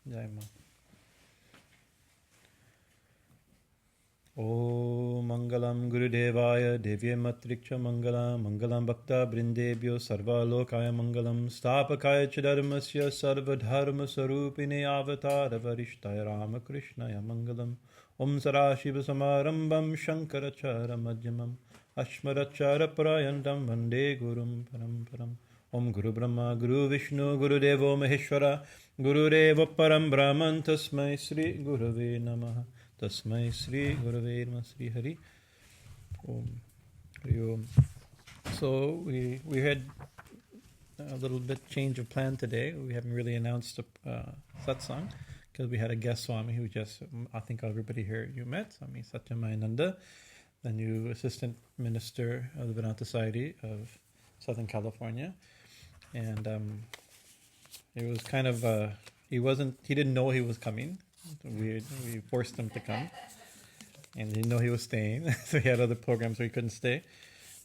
Jai Ma. O Mangalam Gurudevaya Devya Matriksha Mangalam Mangalam Bhakta Brindebhyo Sarva Lokaya Mangalam Stapakaya Chidharmasya Sarva Dharma Sarupine Avatara Varishtaya Ramakrishnaya Mangalam Om Sarashiva Samarambam Shankarachara Madhyamam Ashmarachara Prayandam Vande Gurum Paramparam Om Guru Brahma Guru Vishnu Guru Devo Maheshwara Guru Deva Param Brahman Tasmai Sri Gurave Namaha Tasmai Sri Gurave Namaha Sri Hari Om. Hari Om. So we had a little bit change of plan today. We haven't really announced a satsang because we had a guest Swami who just, I think everybody here you met, Swami Satyamananda, the new assistant minister of the Vedanta Society of Southern California. And it was kind of, he didn't know he was coming. We forced him to come. And he didn't know he was staying. So he had other programs so he couldn't stay.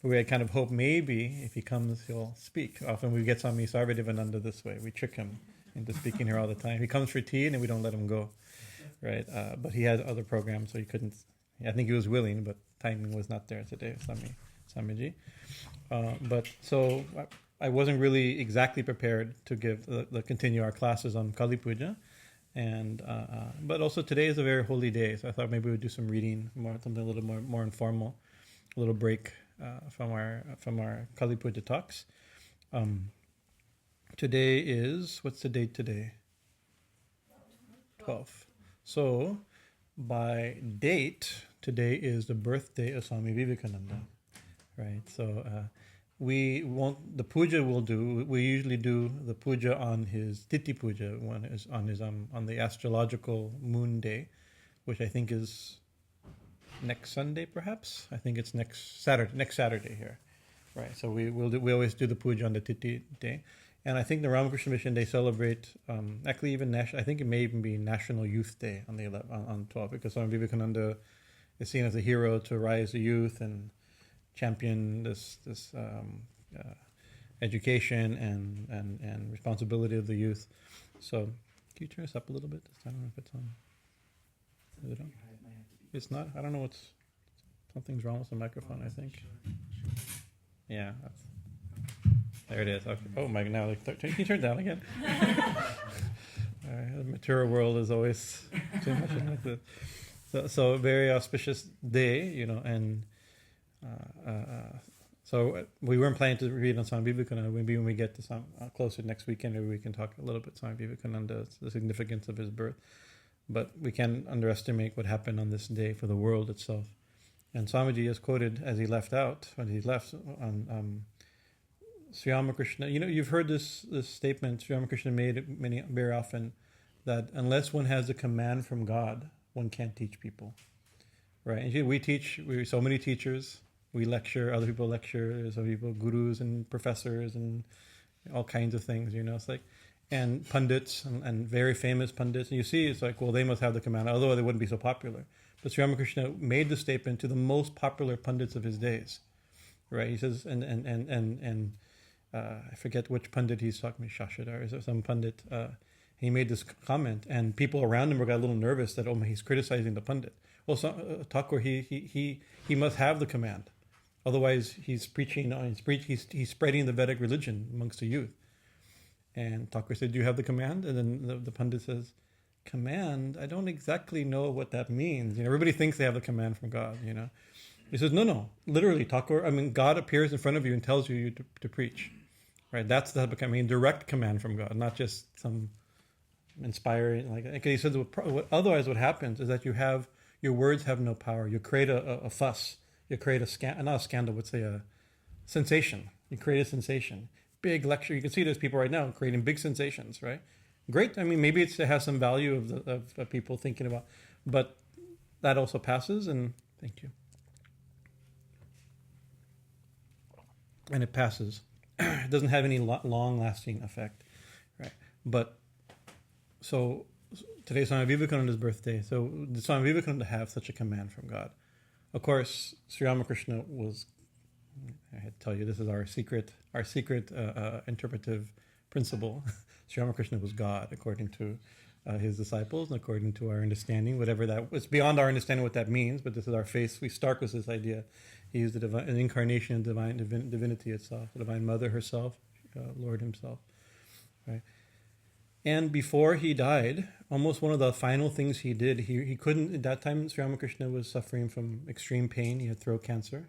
But we had kind of hoped maybe if he comes, he'll speak. Often we get Swami Saradananda this way. We trick him into speaking here all the time. He comes for tea and we don't let him go. Right? But he had other programs so he couldn't. I think he was willing, but timing was not there today, Swamiji. But so I wasn't really exactly prepared to continue our classes on Kali Puja, and but also today is a very holy day, so I thought maybe we'd do some reading, something a little more informal, a little break from our Kali Puja talks. Today is, what's the date today? 12th. So by date, today is the birthday of Swami Vivekananda, right? So we usually do the puja on his Titi Puja, one is on the astrological moon day, which I think is next Sunday perhaps. I think it's next Saturday here, right? So we always do the puja on the Titi day. And I think the Ramakrishna Mission, they celebrate, actually even I think it may even be National Youth Day on the 12th, because Swami Vivekananda is seen as a hero to rise the youth and champion this education and responsibility of the youth. So, can you turn this up a little bit? I don't know if it's on. Is it on? It's not. I don't know something's wrong with the microphone, I think. Yeah. There it is. Okay. Oh my! Now can you turn it down again? The material world is always too much like this. So very auspicious day, and so we weren't planning to read on Swami Vivekananda. Maybe when we get to closer next weekend, maybe we can talk a little bit Swami Vivekananda, the significance of his birth. But we can't underestimate what happened on this day for the world itself. And Swamiji is quoted as he left on Sri Ramakrishna. You've heard this statement Sri Ramakrishna made very often, that unless one has a command from God, one can't teach people. Right? And we're so many teachers. We lecture, other people lecture, some people, gurus and professors and all kinds of things, It's like, and pundits and very famous pundits. And you see, it's like, well, they must have the command, although they wouldn't be so popular. But Sri Ramakrishna made the statement to the most popular pundits of his days. Right? He says, and I forget which pundit he's talking about, Shashadar, or some pundit. He made this comment, and people around him got a little nervous that he's criticizing the pundit. Well, Thakur, he must have the command, otherwise he's preaching. He's spreading the Vedic religion amongst the youth. And Thakur said, "Do you have the command?" And then the pundit says, "Command? I don't exactly know what that means. Everybody thinks they have the command from God. He says, "No, literally, Thakur. God appears in front of you and tells you to preach." Right, that's the direct command from God, not just some inspiring. He says, otherwise, what happens is that your words have no power. You create a fuss. You create not a scandal, but say a sensation. You create a sensation. Big lecture. You can see there's people right now creating big sensations. Right, great. Maybe it has some value of people thinking about, but that also passes. And thank you. And it passes. It doesn't have any long-lasting effect, right? But so today's Swami Vivekananda's birthday. So did Swami Vivekananda have such a command from God? Of course, Sri Ramakrishna was. I had to tell you, this is our secret interpretive principle. Sri Ramakrishna was God, according to his disciples, and according to our understanding, whatever that was, beyond our understanding what that means, but this is our faith. We start with this idea. He is an incarnation of divinity itself, the Divine Mother herself, Lord himself, right? And before he died, almost one of the final things he did, he couldn't, at that time, Sri Ramakrishna was suffering from extreme pain. He had throat cancer,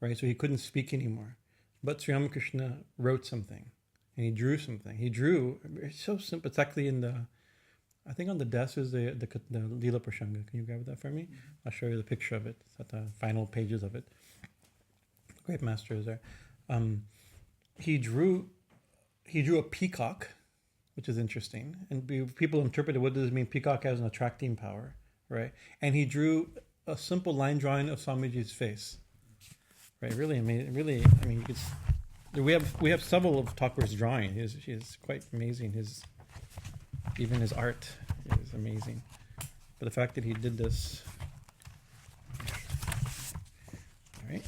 right? So he couldn't speak anymore. But Sri Ramakrishna wrote something, and he drew something. He drew, it's so simple. It's actually in the, I think on the desk is the Lila Prashanga. Can you grab that for me? I'll show you the picture of it. It's at the final pages of it. Great master is there. He drew a peacock, which is interesting. And people interpreted, what does it mean? Peacock has an attracting power, right? And he drew a simple line drawing of Swamiji's face, right? Really amazing. Really, I mean, you could. We have several of Thakur's drawing. He's quite amazing. Even his art is amazing. But the fact that he did this, all right.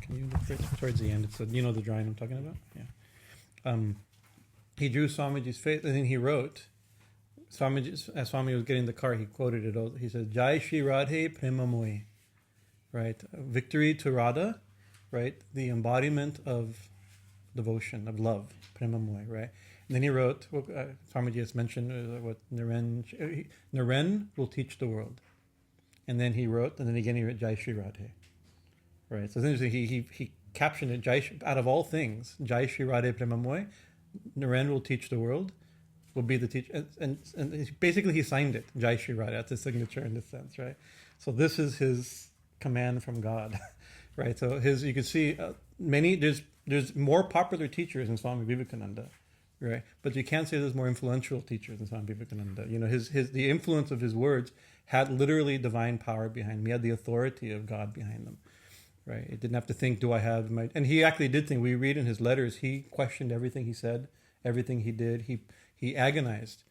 Can you look towards the end? It's the drawing I'm talking about? Yeah. He drew Swamiji's face, and then he wrote, as Swami was getting the car, he quoted it all. He said, Jai Shri Radhe Premamoy, right? Victory to Radha, right? The embodiment of devotion, of love, Premamoy, right? And then he wrote, Swamiji has mentioned, what Naren will teach the world. And then he wrote, and then again he wrote Jai Shri Radhe. Right, so it's interesting. He captioned it. Out of all things, Jai Shri Radhe Premamoy, Naren will teach the world, will be the teacher, and basically he signed it. Jai Shri Radhe. That's his signature in this sense, right? So this is his command from God, right? So you can see there's more popular teachers than Swami Vivekananda, right? But you can't say there's more influential teachers than Swami Vivekananda. The influence of his words had literally divine power behind them. He had the authority of God behind them. Right, it didn't have to think, do I have my... And he actually did think, we read in his letters, he questioned everything he said, everything he did. He agonized.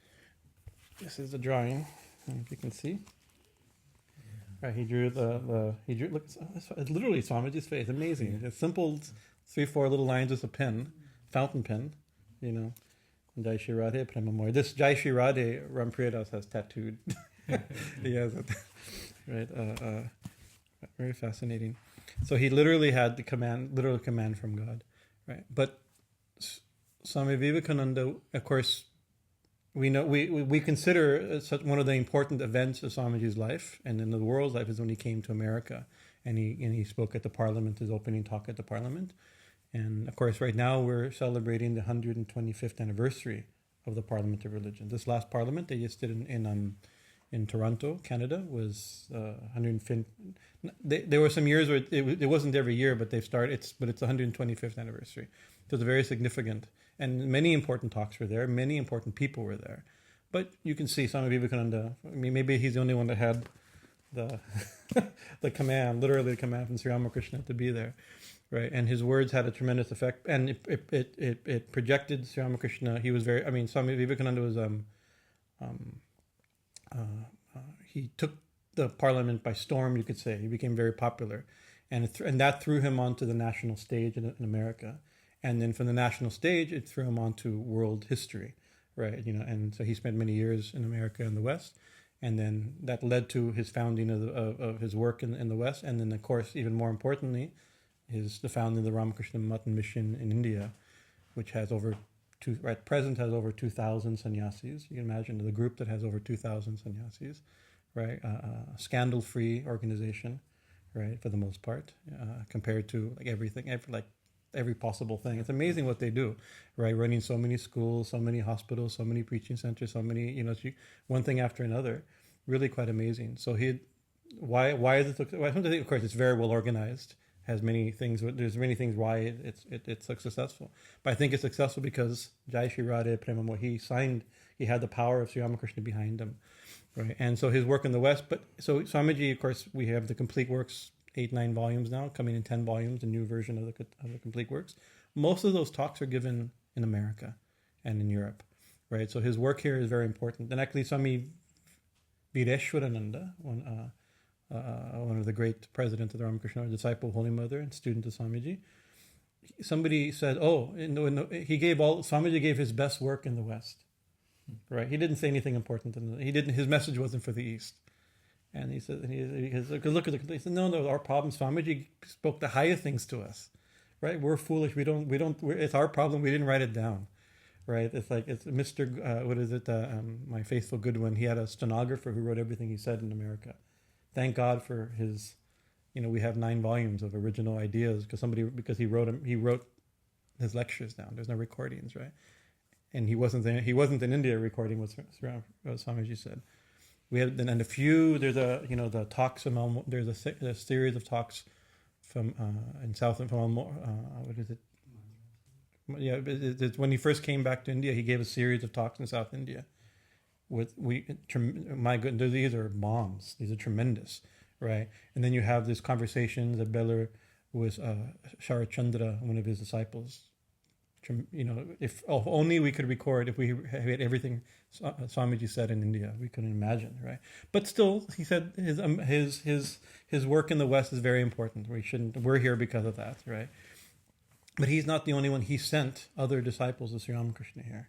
This is the drawing, if you can see. Right, he drew look, it's literally Swamiji's face, amazing. It's simple 3-4 little lines with a pen, fountain pen, Jai Shri Radhe Premamoy. This Jai Shri Radhe Rampriyadas has tattooed. He has it, right? Very fascinating. So he literally had the literal command from God, right? But Swami Vivekananda, of course, we know we consider such one of the important events of Swamiji's life and in the world's life is when he came to America, and he spoke at the Parliament, his opening talk at the Parliament, and of course, right now we're celebrating the 125th anniversary of the Parliament of Religion. This last Parliament they just did in Toronto, Canada, was 150. There were some years where it wasn't every year, but they've started. But it's the 125th anniversary. So it's very significant, and many important talks were there. Many important people were there, but you can see Swami Vivekananda. I mean, maybe he's the only one that had the the command, literally the command from Sri Ramakrishna to be there, right? And his words had a tremendous effect, and it projected Sri Ramakrishna. He was very. I mean, Swami Vivekananda was he took the Parliament by storm, you could say. He became very popular, and that threw him onto the national stage in America, and then from the national stage, it threw him onto world history, right? And so he spent many years in America and the West, and then that led to his founding of his work in the West, and then of course, even more importantly, the founding of the Ramakrishna Math Mission in India, which has at present has over 2,000 sannyasis. You can imagine the group that has over 2,000 sannyasis, right? Scandal-free organization, right? For the most part, compared to every possible thing. It's amazing what they do, right? Running so many schools, so many hospitals, so many preaching centers, so many, one thing after another. Really quite amazing. So why is it? Well, of course, it's very well organized. Has many things. There's many things why it's successful. But I think it's successful because Jai Shri Radhe Premamoy, he had the power of Sri Ramakrishna behind him, right? And so his work in the West. But so Swamiji, of course, we have the complete works, 8-9 volumes now, coming in 10 volumes, a new version of the complete works. Most of those talks are given in America and in Europe, right? So his work here is very important. And actually, Swami Vireshwarananda, one of the great presidents of the Ramakrishna, disciple of Holy Mother and student of Swamiji. Somebody said, Swamiji gave his best work in the West, right? He didn't say anything important. His message wasn't for the East. And he said, because look at he said, no, our problem, Swamiji spoke the highest things to us, right? We're foolish. It's our problem. We didn't write it down, right? It's like, it's Mr. My faithful good one. He had a stenographer who wrote everything he said in America. Thank God for his, we have 9 volumes of original ideas because he wrote his lectures down. There's no recordings, right? And he wasn't in India recording what Swamiji said. We have and a few. There's the talks from there's a series of talks from in South and from what is it? Yeah, it's when he first came back to India, he gave a series of talks in South India. My goodness, these are bombs. These are tremendous, right? And then you have this conversation that Beller with Sharat Chandra, one of his disciples. If only we could record, if we had everything Swamiji said in India, we couldn't imagine, right? But still, he said his work in the West is very important. We're here because of that, right? But he's not the only one. He sent other disciples of Sri Ramakrishna here,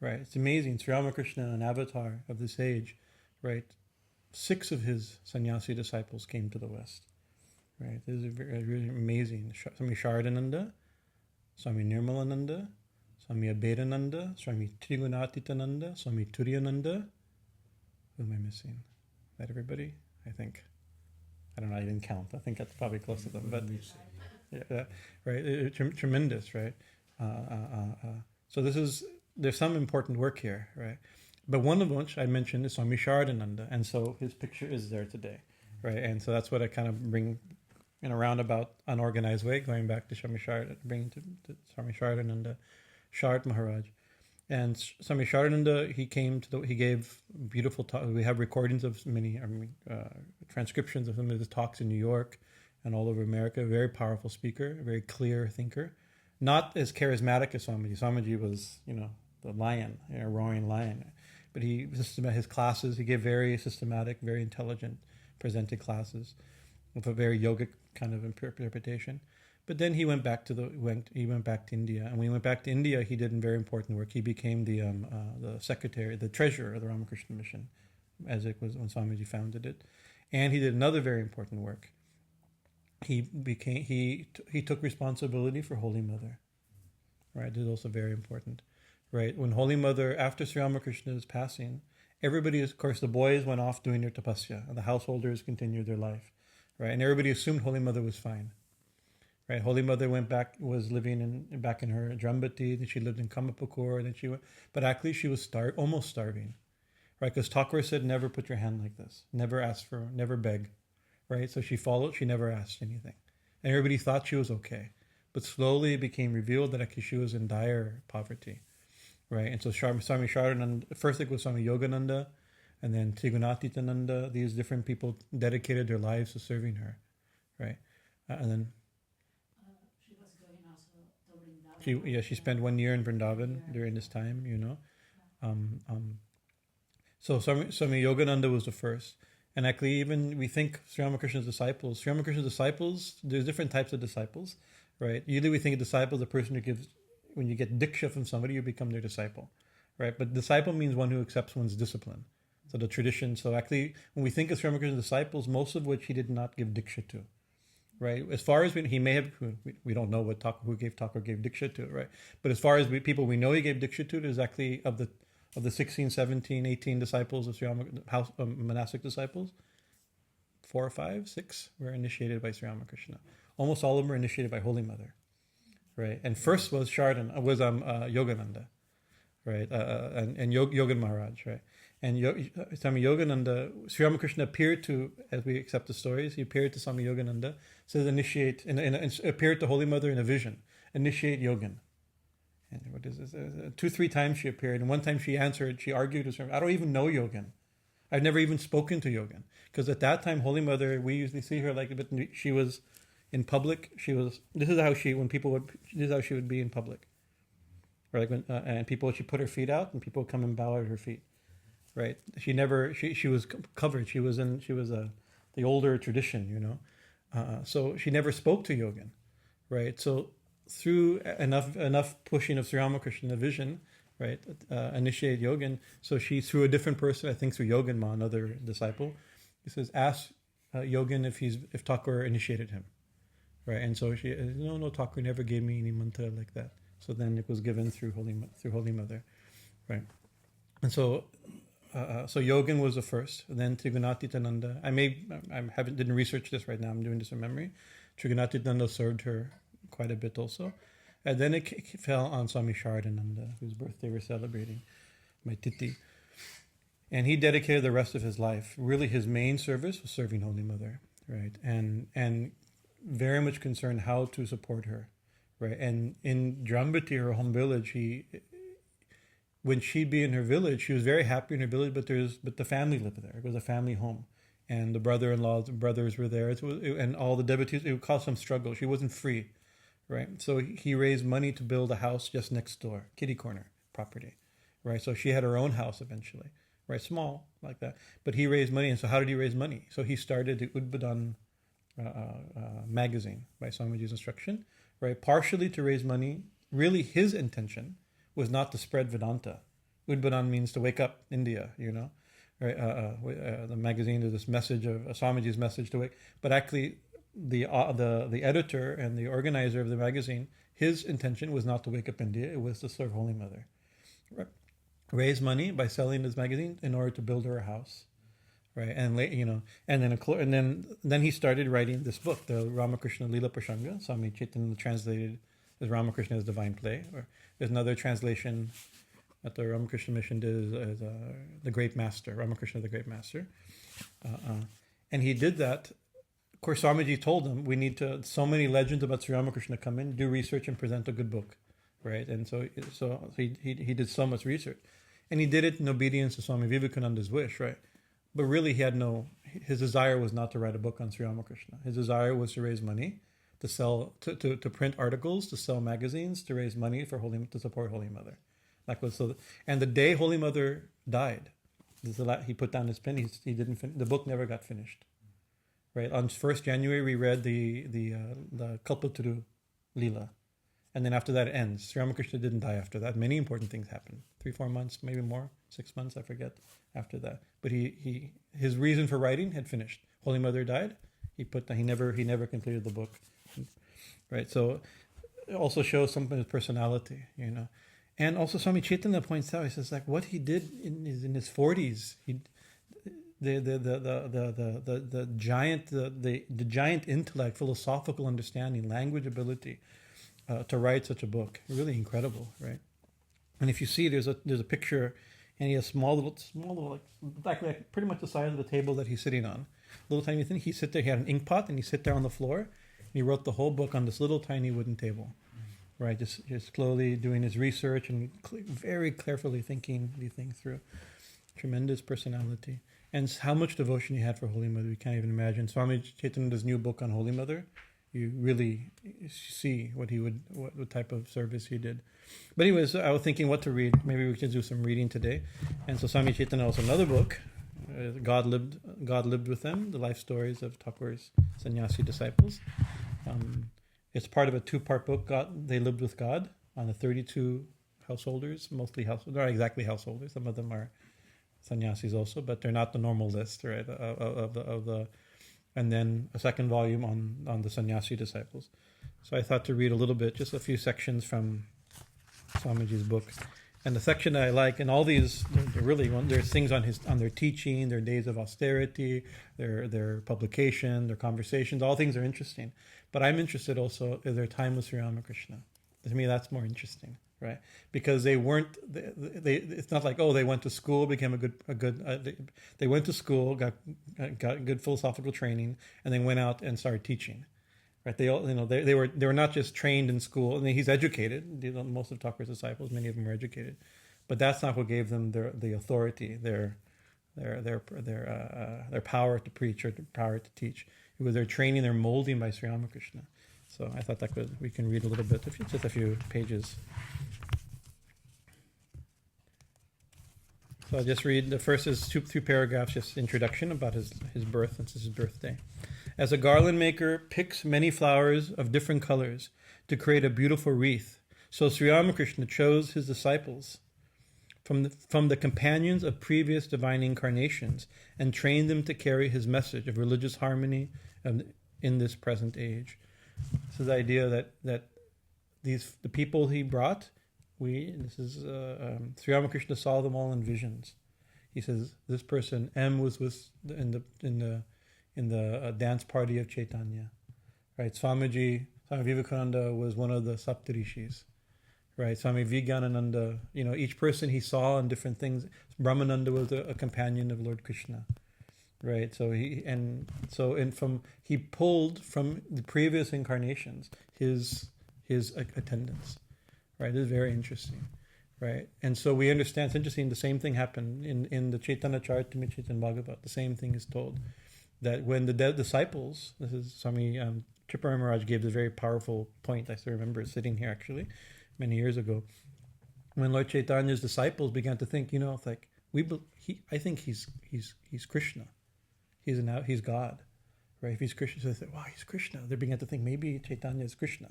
right? It's amazing. Sri Ramakrishna, an avatar of this age, right? 6 of his sannyasi disciples came to the West, right? This is really amazing. Swami Saradananda, Swami Nirmalananda, Swami Abhedananda, Swami Trigunatitananda, Swami Turiyananda. Who am I missing? Is that everybody? I think. I don't know. I didn't count. I think that's probably close to them. But yeah, right. Tremendous, right? So there's some important work here, right? But one of which I mentioned is Swami Saradananda, and so his picture is there today, right? And so that's what I kind of bring in a roundabout, unorganized way, going back to Swami Saradananda, Sharat Maharaj. And Swami Saradananda, he gave beautiful talks. We have recordings of many, transcriptions of some of his talks in New York and all over America. Very powerful speaker, very clear thinker. Not as charismatic as Swamiji. Swamiji was, the lion, a roaring lion. But his classes, he gave very systematic, very intelligent, presented classes with a very yogic kind of interpretation. But then he went back to India, and when he went back to India, he did very important work. He became the secretary, the treasurer of the Ramakrishna Mission, as it was when Swamiji founded it, and he did another very important work. He took responsibility for Holy Mother, right? This is also very important, right? When Holy Mother, after Sri Ramakrishna's passing, everybody, of course, the boys went off doing their tapasya, and the householders continued their life, right? And everybody assumed Holy Mother was fine. Right, Holy Mother was living back in her Drambati, then she lived in Kamapakur, but actually she was almost starving, right? Because Thakur said, never put your hand like this, never beg, right? So she never asked anything. And everybody thought she was okay. But slowly it became revealed that actually she was in dire poverty, right? And so Swami Saradananda, first it was Swami Yogananda, and then Trigunatitananda, these different people dedicated their lives to serving her, right? And then she spent 1 year in Vrindavan during this time, So Swami Yogananda was the first. And actually, even we think Sri Ramakrishna's disciples, there's different types of disciples, right? Usually we think a disciple is a person who gives, when you get diksha from somebody, you become their disciple, right? But disciple means one who accepts one's discipline. So the tradition, so actually, when we think of Sri Ramakrishna's disciples, most of which he did not give diksha to. Right, as far as he may have, we don't know who gave diksha to, right? But as far as people we know he gave diksha to, there's actually of the 16, 17, 18 disciples of Sri Ramakrishna, monastic disciples, 4 or 5, 6 were initiated by Sri Ramakrishna. Almost all of them were initiated by Holy Mother, right? And first was Yogananda, right? And Yogan Maharaj, right? And Swami Yogananda, Sri Ramakrishna appeared to, as we accept the stories, he appeared to Swami Yogananda, says initiate, and appeared to Holy Mother in a vision, initiate Yogan. And what is this? 2-3 times she appeared, and one time she answered, she argued with her, I don't even know Yogan. I've never even spoken to Yogan. Because at that time, Holy Mother, we usually see her but she was in public, this is how she would be in public. Right? And she put her feet out, and people would come and bow at her feet. Right, she was covered. They the older tradition, so she never spoke to Yogin, right? So through enough pushing of Sri Ramakrishna, the vision, right, initiated Yogin. So she, through a different person, I think through Yogin Ma, another disciple, he says, ask Yogin if Thakur initiated him, right? And so she, no, Thakur never gave me any mantra like that. So then it was given through Holy Mother, right? And so Yogin was the first. Then Trigunatitananda. Didn't research this right now. I'm doing this from memory. Trigunatitananda served her quite a bit also, and then it fell on Swami Saradananda, whose birthday we're celebrating, my Titi, and he dedicated the rest of his life. Really, his main service was serving Holy Mother, right, and very much concerned how to support her, right. And in Drambati, her home village, when she'd be in her village, she was very happy in her village, but the family lived there. It was a family home. And the brothers were there. And all the devotees, it would cause some struggle. She wasn't free, right? So he raised money to build a house just next door, kitty corner property, right? So she had her own house eventually, right? Small, like that. But he raised money. And so how did he raise money? So he started the Udbodhan magazine by Swamiji's instruction, right? Partially to raise money. Really, his intention was not to spread Vedanta. Udbodhan means to wake up India, right? The magazine is this message of Swamiji's message to wake. But actually, the editor and the organizer of the magazine, his intention was not to wake up India. It was to serve Holy Mother. Right? Raise money by selling this magazine in order to build her a house, right? And and then he started writing this book, the Ramakrishna Lila Prasanga. Swami Chetananada translated as Ramakrishna's Divine Play. Or there's another translation that the Ramakrishna Mission did as the Great Master, Ramakrishna the Great Master. And he did that. Of course, Swamiji told him, we need to, so many legends about Sri Ramakrishna come in, do research and present a good book, right? And so he did so much research. And he did it in obedience to Swami Vivekananda's wish, right? But really his desire was not to write a book on Sri Ramakrishna. His desire was to raise money, to sell, to print articles, to sell magazines, to raise money to support Holy Mother. And the day Holy Mother died, he put down his pen. He didn't. The book never got finished. Right on 1st January, we read the Kalpataru Lila, and then after that it ends. Sri Ramakrishna didn't die after that. Many important things happened. 3-4 months, maybe more, 6 months, I forget. After that, but his reason for writing had finished. Holy Mother died. He never completed the book. Right. So it also shows something of his personality, And also Swami Chaitanya points out, he says, like, what he did in his 40s, the giant intellect, philosophical understanding, language ability to write such a book, really incredible, right? And if you see, there's a picture, and he has small little, like pretty much the size of the table that he's sitting on, little tiny thing. He had an ink pot, and he sit there on the floor, and he wrote the whole book on this little tiny wooden table. Right, just slowly doing his research and very carefully thinking the thing through. Tremendous personality. And how much devotion he had for Holy Mother, we can't even imagine. Swami Chetananda's new book on Holy Mother, you really see what type of service he did. But anyways, I was thinking what to read. Maybe we could do some reading today. And so Swami Chaitanya also another book, God Lived with Them, the life stories of Thakur's sannyasi disciples. It's part of a 2-part book, They Lived with God, on the 32 householders, mostly householders, not exactly householders. Some of them are sannyasis also, but they're not the normal list, right? And then a second volume on the sannyasi disciples. So I thought to read a little bit, just a few sections from Swamiji's book. And the section that I like, and all these, there's things on their teaching, their days of austerity, their publication, their conversations. All things are interesting. But I'm interested also in their time with Sri Ramakrishna. To me, that's more interesting, right? Because they weren't. It's not like they went to school, became a good. They went to school, got good philosophical training, and then went out and started teaching. Right? They were not just trained in school. I mean, he's educated. Most of Thakur's disciples, many of them were educated, but that's not what gave them the authority, their power to preach or the power to teach. It was their training, their molding by Sri Ramakrishna. So I thought we can read a little bit, just a few pages. So I'll just read. The first is two paragraphs, just introduction about his birth, since it's his birthday. As a garland maker picks many flowers of different colors to create a beautiful wreath, so Sri Ramakrishna chose his disciples from the companions of previous divine incarnations and trained them to carry his message of religious harmony in this present age. This is the idea that the people he brought, Sri Ramakrishna saw them all in visions. He says this person M was in the dance party of Chaitanya, right? Swami Vivekananda was one of the Saptarishis, right? Swami Bhajanananda, each person he saw in different things. Brahmananda was a companion of Lord Krishna, right? So he pulled from the previous incarnations his attendants, right? This is very interesting, right? And so we understand, it's interesting, the same thing happened in the Chaitanya Charitamrita Chaitanya Bhagavat. The same thing is told, that when the disciples, this is Swami Tripuram Maharaj gave this very powerful point. I still remember it sitting here actually many years ago, when Lord Chaitanya's disciples began to think, it's like I think he's Krishna, he's God, right? If he's Krishna, so they say, wow, he's Krishna. They began to think maybe Chaitanya is Krishna.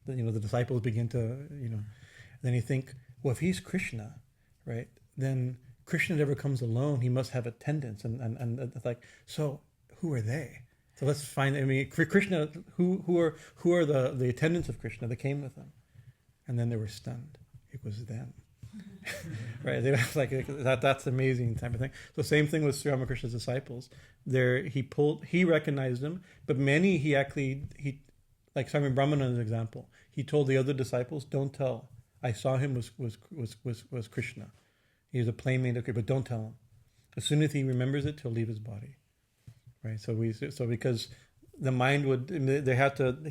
Then the disciples begin to then you think, well, if he's Krishna, right, then Krishna never comes alone. He must have attendants, and it's like, so who are they? So let's find. Krishna. Who are the attendants of Krishna that came with him? And then they were stunned. It was them, right? They were like that. That's amazing type of thing. So same thing with Sri Ramakrishna's disciples. He recognized them, but many he like Swami Brahmananda's example. He told the other disciples, "Don't tell. I saw him was Krishna. He was a playmate of Krishna, but don't tell him. As soon as he remembers it, he'll leave his body." Right. So because the mind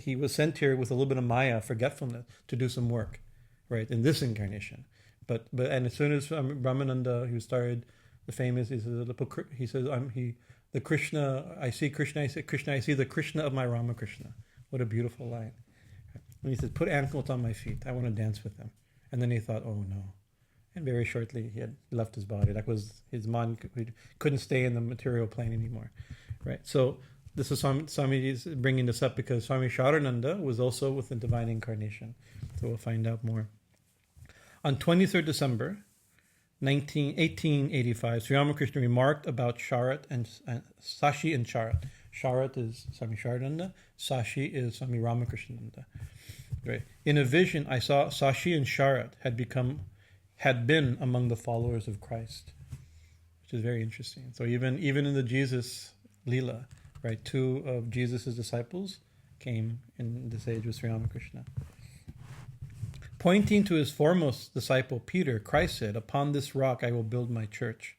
he was sent here with a little bit of Maya, forgetfulness, to do some work, right, in this incarnation. But as soon as Brahmananda, who started the famous, he says the Krishna, I see Krishna, I see the Krishna of my Ramakrishna. What a beautiful line. And he says, put ankles on my feet. I want to dance with them. And then he thought, oh no. And very shortly he had left his body. That was his mind. He couldn't stay in the material plane anymore. Right. So this is Swami is bringing this up because Swami Saradananda was also with the divine incarnation. So we'll find out more. On 23rd December 1885, Sri Ramakrishna remarked about Sharat and Sashi and Sharat. Sharat is Swami Saradananda. Sashi is Swami Ramakrishnananda. Right. In a vision, I saw Sashi and Sharat had been among the followers of Christ, which is very interesting. So even in the Jesus Leela, right, two of Jesus' disciples came in this age with Sri Ramakrishna. Pointing to his foremost disciple, Peter, Christ said, "Upon this rock I will build my church."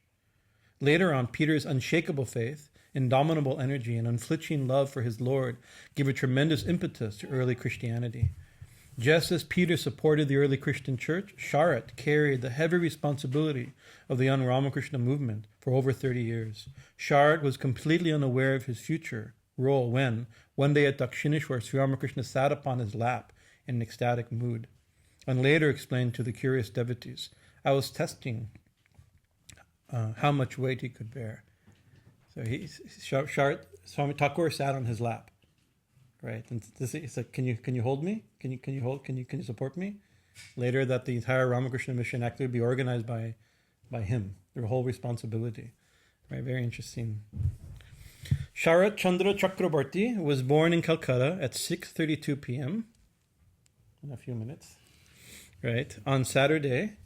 Later on, Peter's unshakable faith, indomitable energy, and unflinching love for his Lord gave a tremendous impetus to early Christianity. Just as Peter supported the early Christian church, Sharat carried the heavy responsibility of the young Ramakrishna movement for over 30 years. Sharat was completely unaware of his future role when, one day at Dakshineshwar, Sri Ramakrishna sat upon his lap in an ecstatic mood, and later explained to the curious devotees, I was testing how much weight he could bear. So Sharat, Swami Thakur sat on his lap. Right, and he said, "Can you hold me? Can you support me?" Later, that the entire Ramakrishna mission actually would be organized by him, their whole responsibility. Right, very interesting. Sharat Chandra Chakrabarti was born in Calcutta at 6:32 p.m. in a few minutes. Right, on Saturday.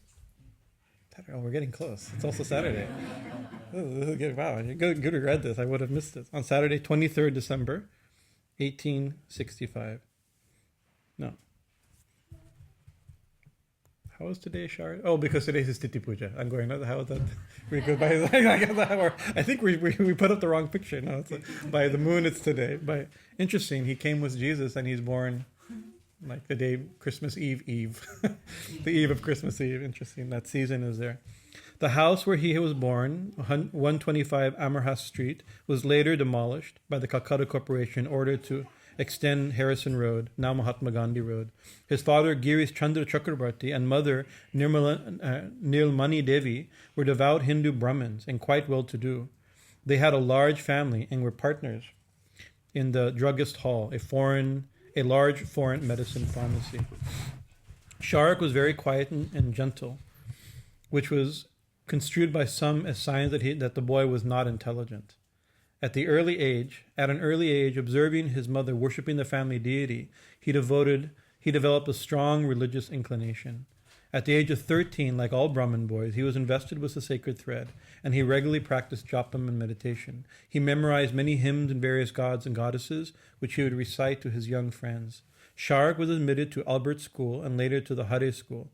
Oh, we're getting close. It's also Saturday. This is good. Wow, you could have read this. I would have missed this. On Saturday, 23rd December. 1865. No. How is today, Sharat? Oh, because today is Titi Puja. I'm going, how is that? I think we put up the wrong picture. No, it's by the moon it's today. Interesting, he came with Jesus and he's born like the day Christmas Eve. The eve of Christmas Eve. Interesting, that season is there. The house where he was born, 125 Amherst Street, was later demolished by the Calcutta Corporation in order to extend Harrison Road, now Mahatma Gandhi Road. His father, Girish Chandra Chakrabarti, and mother, Nilmani Devi, were devout Hindu Brahmins and quite well-to-do. They had a large family and were partners in the Druggist Hall, a large foreign medicine pharmacy. Sharak was very quiet and gentle, which was construed by some as signs that the boy was not intelligent. At an early age, observing his mother worshipping the family deity, he developed a strong religious inclination. At the age of 13, like all Brahmin boys, he was invested with the sacred thread, and he regularly practiced jopam and meditation. He memorized many hymns and various gods and goddesses, which he would recite to his young friends. Sharak was admitted to Albert School and later to the Hare School,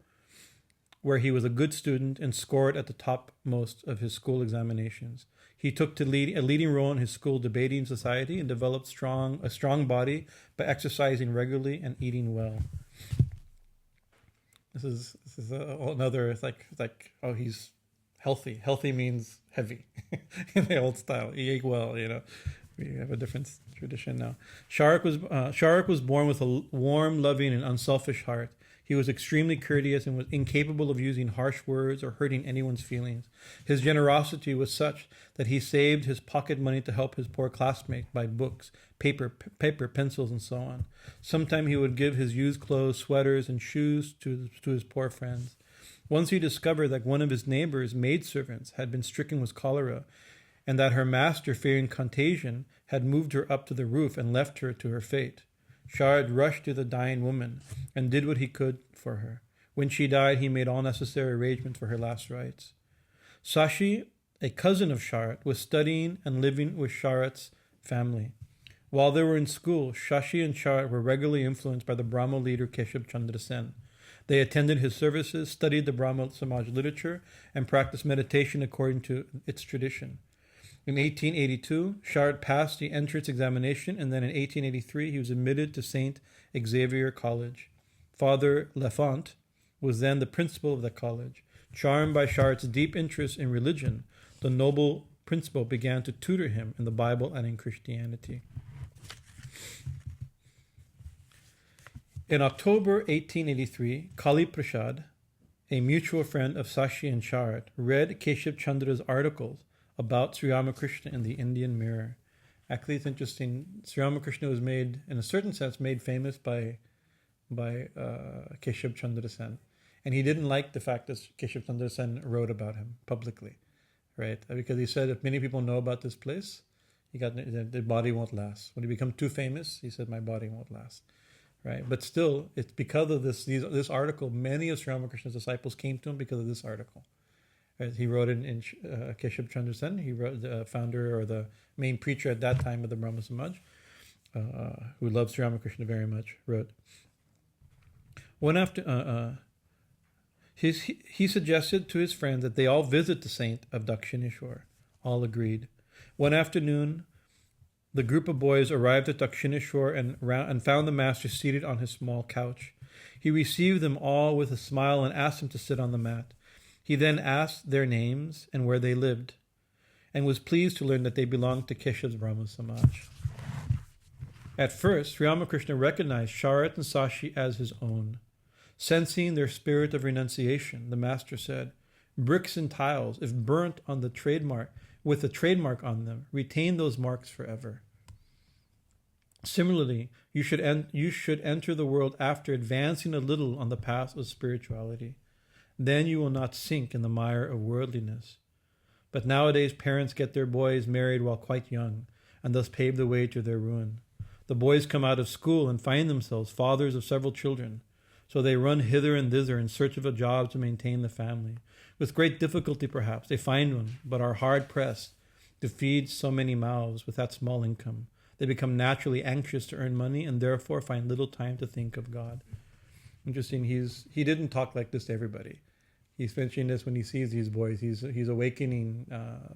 where he was a good student and scored at the topmost of his school examinations. He took a leading role in his school debating society and developed a strong body by exercising regularly and eating well. This is another. It's like oh, he's healthy. Healthy means heavy in the old style. He ate well. We have a different tradition now. Sharak was born with a warm, loving, and unselfish heart. He was extremely courteous and was incapable of using harsh words or hurting anyone's feelings. His generosity was such that he saved his pocket money to help his poor classmates buy books, paper, pencils, and so on. Sometimes he would give his used clothes, sweaters, and shoes to his poor friends. Once he discovered that one of his neighbor's maidservants had been stricken with cholera, and that her master, fearing contagion, had moved her up to the roof and left her to her fate. Sharad rushed to the dying woman and did what he could for her. When she died, he made all necessary arrangements for her last rites. Sashi, a cousin of Sharat, was studying and living with Sharat's family. While they were in school, Shashi and Sharat were regularly influenced by the Brahmo leader Keshav Chandra Sen. They attended his services, studied the Brahmo Samaj literature, and practiced meditation according to its tradition. In 1882, Sharat passed the entrance examination, and then in 1883 he was admitted to St. Xavier College. Father Lefant was then the principal of the college. Charmed by Sharat's deep interest in religion, the noble principal began to tutor him in the Bible and in Christianity. In October 1883, Kali Prasad, a mutual friend of Sashi and Sharat, read Keshav Chandra's articles about Sri Ramakrishna in the Indian Mirror. Actually, it's interesting. Sri Ramakrishna was made, in a certain sense, made famous by Keshav Chandra Sen. And he didn't like the fact that Keshav Chandra Sen wrote about him publicly, right? Because he said, if many people know about this place, the body won't last. When you become too famous, he said, my body won't last, right? But still, it's because of this article, many of Sri Ramakrishna's disciples came to him because of this article. He wrote in Keshav Chandra Sen. He wrote the founder or the main preacher at that time of the Brahma Samaj, who loved Sri Ramakrishna very much, wrote. One after, he suggested to his friends that they all visit the saint of Dakshineshwar. All agreed. One afternoon, the group of boys arrived at Dakshineshwar and found the master seated on his small couch. He received them all with a smile and asked them to sit on the mat. He then asked their names and where they lived, and was pleased to learn that they belonged to Keshav's Brahma Samaj. At first, Sri Ramakrishna recognized Sharat and Sashi as his own. Sensing their spirit of renunciation, the master said, bricks and tiles, if burnt on the trademark, with a trademark on them, retain those marks forever. Similarly, you should enter the world after advancing a little on the path of spirituality. Then you will not sink in the mire of worldliness. But nowadays parents get their boys married while quite young, and thus pave the way to their ruin. The boys come out of school and find themselves fathers of several children. So they run hither and thither in search of a job to maintain the family. With great difficulty perhaps, they find one, but are hard-pressed to feed so many mouths with that small income. They become naturally anxious to earn money and therefore find little time to think of God. Interesting, he didn't talk like this to everybody. He's mentioning this when he sees these boys. He's awakening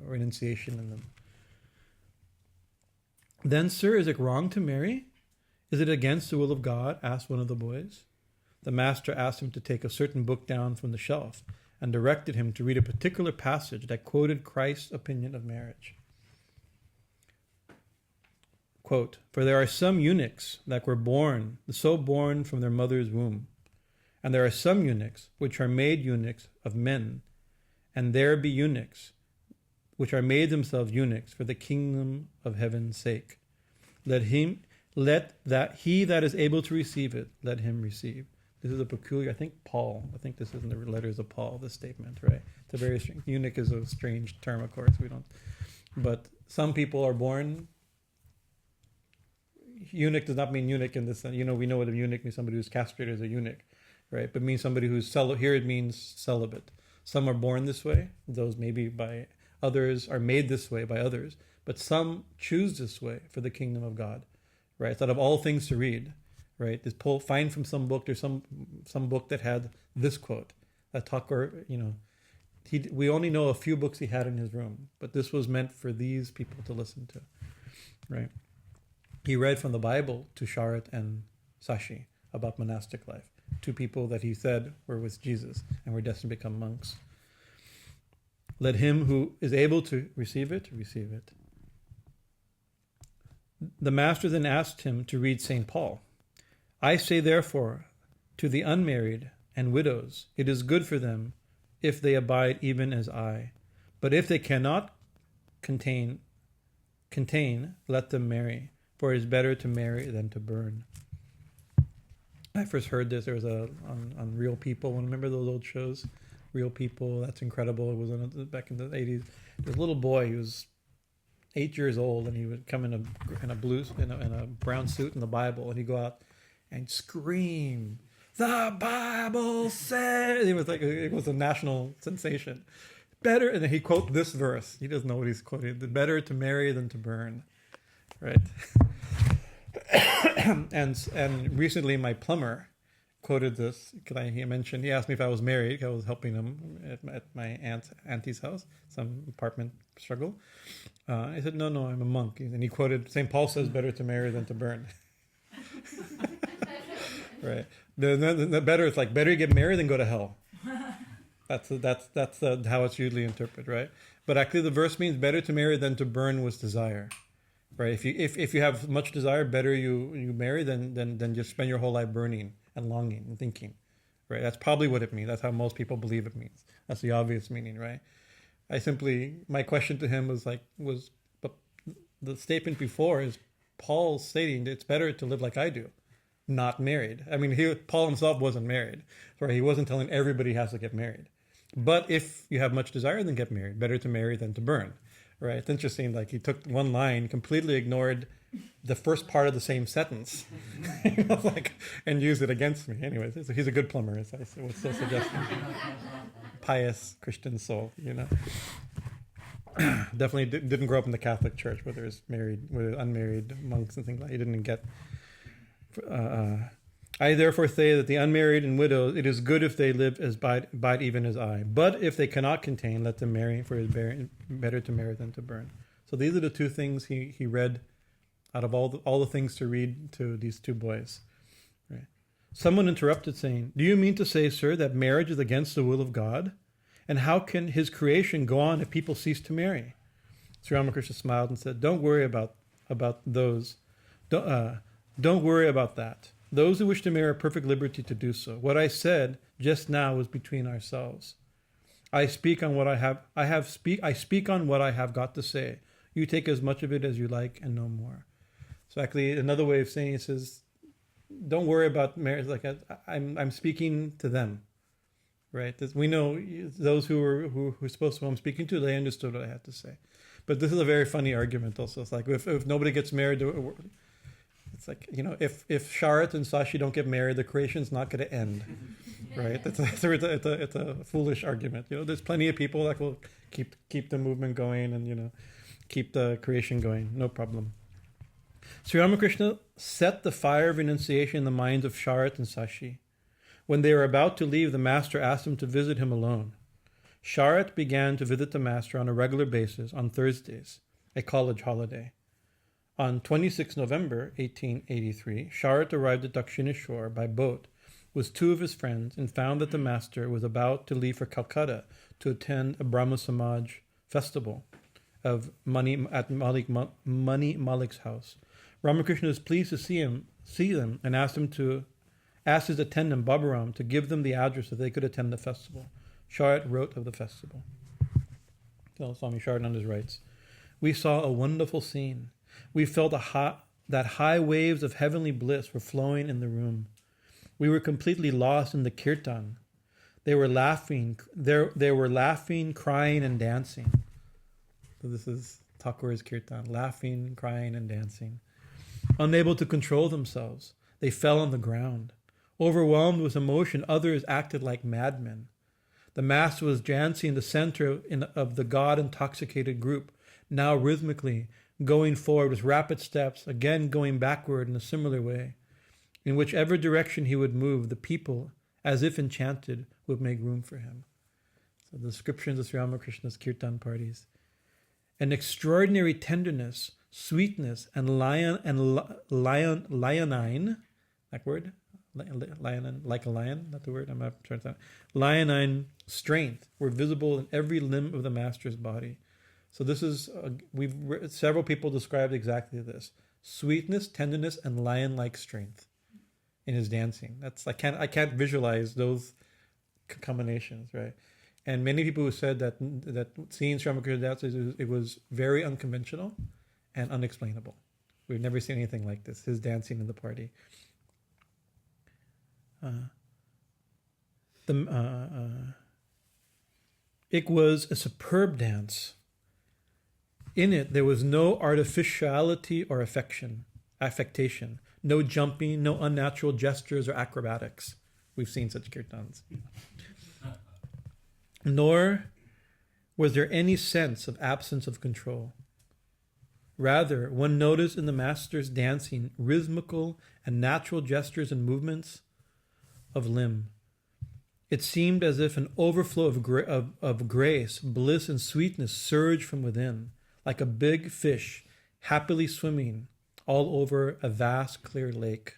renunciation in them. Then, sir, is it wrong to marry? Is it against the will of God? Asked one of the boys. The master asked him to take a certain book down from the shelf and directed him to read a particular passage that quoted Christ's opinion of marriage. Quote, "For there are some eunuchs that were born, so born from their mother's womb. And there are some eunuchs which are made eunuchs of men. And there be eunuchs which are made themselves eunuchs for the kingdom of heaven's sake. He that is able to receive it, let him receive." This is a peculiar, I think this is in the letters of Paul, this statement, right? It's a very strange, eunuch is a strange term, of course, but some people are born, eunuch does not mean eunuch in this sense. We know what a eunuch means, somebody who's castrated is a eunuch, right? But it means somebody who's here it means celibate. Some are born this way, those maybe by others are made this way by others, but some choose this way for the kingdom of God, right? It's out of all things to read, right? Find from some book, there's some book that had this quote, that Thakur, we only know a few books he had in his room, but this was meant for these people to listen to, right? He read from the Bible to Sharat and Sashi about monastic life, two people that he said were with Jesus and were destined to become monks. Let him who is able to receive it, receive it. The master then asked him to read St. Paul. "I say therefore to the unmarried and widows, it is good for them if they abide even as I. But if they cannot contain, let them marry, for it is better to marry than to burn." I first heard this, there was on Real People, remember those old shows? Real People, that's incredible. It was back in the 80s. This little boy, he was 8 years old, and he would come in a brown suit in the Bible, and he'd go out and scream, "The Bible says," it was a national sensation. Better, and then he quote this verse. He doesn't know what he's quoting. "Better to marry than to burn," right? and recently, my plumber quoted this because he asked me if I was married. I was helping him at my auntie's house, some apartment struggle. I said, no, I'm a monk. And he quoted, St. Paul says, "Better to marry than to burn." Right. The better, it's like, better you get married than go to hell. That's how it's usually interpreted, right? But actually the verse means better to marry than to burn with desire, right? If you have much desire, better you marry than just spend your whole life burning and longing and thinking, right? That's probably what it means. That's how most people believe it means. That's the obvious meaning, right? My question to him but the statement before is Paul stating it's better to live like I do, not married. I mean, Paul himself wasn't married, right? He wasn't telling everybody has to get married. But if you have much desire, then get married. Better to marry than to burn, right? It's interesting, like he took one line, completely ignored the first part of the same sentence, and used it against me. Anyways, he's a good plumber, as I was so suggesting. Pious Christian soul, Definitely didn't grow up in the Catholic Church, where there's unmarried monks and things like that. He didn't get... I therefore say that the unmarried and widows, it is good if they live as bide even as I. But if they cannot contain, let them marry, for it is better to marry than to burn. So these are the two things he read out of all the things to read to these two boys. Right. Someone interrupted, saying, "Do you mean to say, sir, that marriage is against the will of God? And how can his creation go on if people cease to marry?" Sri Ramakrishna smiled and said, "Don't worry about those. Don't worry about that. Those who wish to marry are perfect liberty to do so. What I said just now was between ourselves. I speak on what I speak on what I have got to say. You take as much of it as you like and no more." So actually, another way of saying it is, don't worry about marriage. Like I'm speaking to them, right? We know those who are supposed to. Who I'm speaking to, they understood what I had to say. But this is a very funny argument. Also, it's like if nobody gets married, it's like if Sharat and Sashi don't get married, the creation's not going to end, right? It's a foolish argument. There's plenty of people that will keep the movement going and keep the creation going. No problem. Sri Ramakrishna set the fire of renunciation in the minds of Sharat and Sashi. When they were about to leave, the master asked them to visit him alone. Sharat began to visit the master on a regular basis on Thursdays, a college holiday. On 26 November 1883, Sharat arrived at Dakshineshwar by boat with two of his friends and found that the master was about to leave for Calcutta to attend a Brahma Samaj festival of Mani Malik's house. Ramakrishna was pleased to see them, and asked his attendant Baburam to give them the address so they could attend the festival. Sharat wrote of the festival. So Swami Saradananda writes, "We saw a wonderful scene. We felt that high waves of heavenly bliss were flowing in the room. We were completely lost in the kirtan. They were laughing, crying, and dancing." So this is Thakur's kirtan, laughing, crying, and dancing. Unable to control themselves, they fell on the ground. Overwhelmed with emotion, others acted like madmen. The master was dancing in the center of the God-intoxicated group, now rhythmically, going forward with rapid steps, again going backward in a similar way. In whichever direction he would move, the people, as if enchanted, would make room for him. So the descriptions of Sri Ramakrishna's kirtan parties. An extraordinary tenderness, sweetness, and leonine, that word? Leonine, like a lion, not the word, I'm not trying to. Leonine strength were visible in every limb of the master's body. So this is, several people described exactly this. Sweetness, tenderness, and lion-like strength in his dancing. I can't visualize those combinations, right? And many people who said that seeing Sri Ramakrishna dance, it was very unconventional and unexplainable. We've never seen anything like this, his dancing in the party. It was a superb dance. In it, there was no artificiality or affectation, no jumping, no unnatural gestures or acrobatics. We've seen such kirtans. Nor was there any sense of absence of control. Rather, one noticed in the master's dancing rhythmical and natural gestures and movements of limb. It seemed as if an overflow of grace, bliss, and sweetness surged from within, like a big fish happily swimming all over a vast clear lake,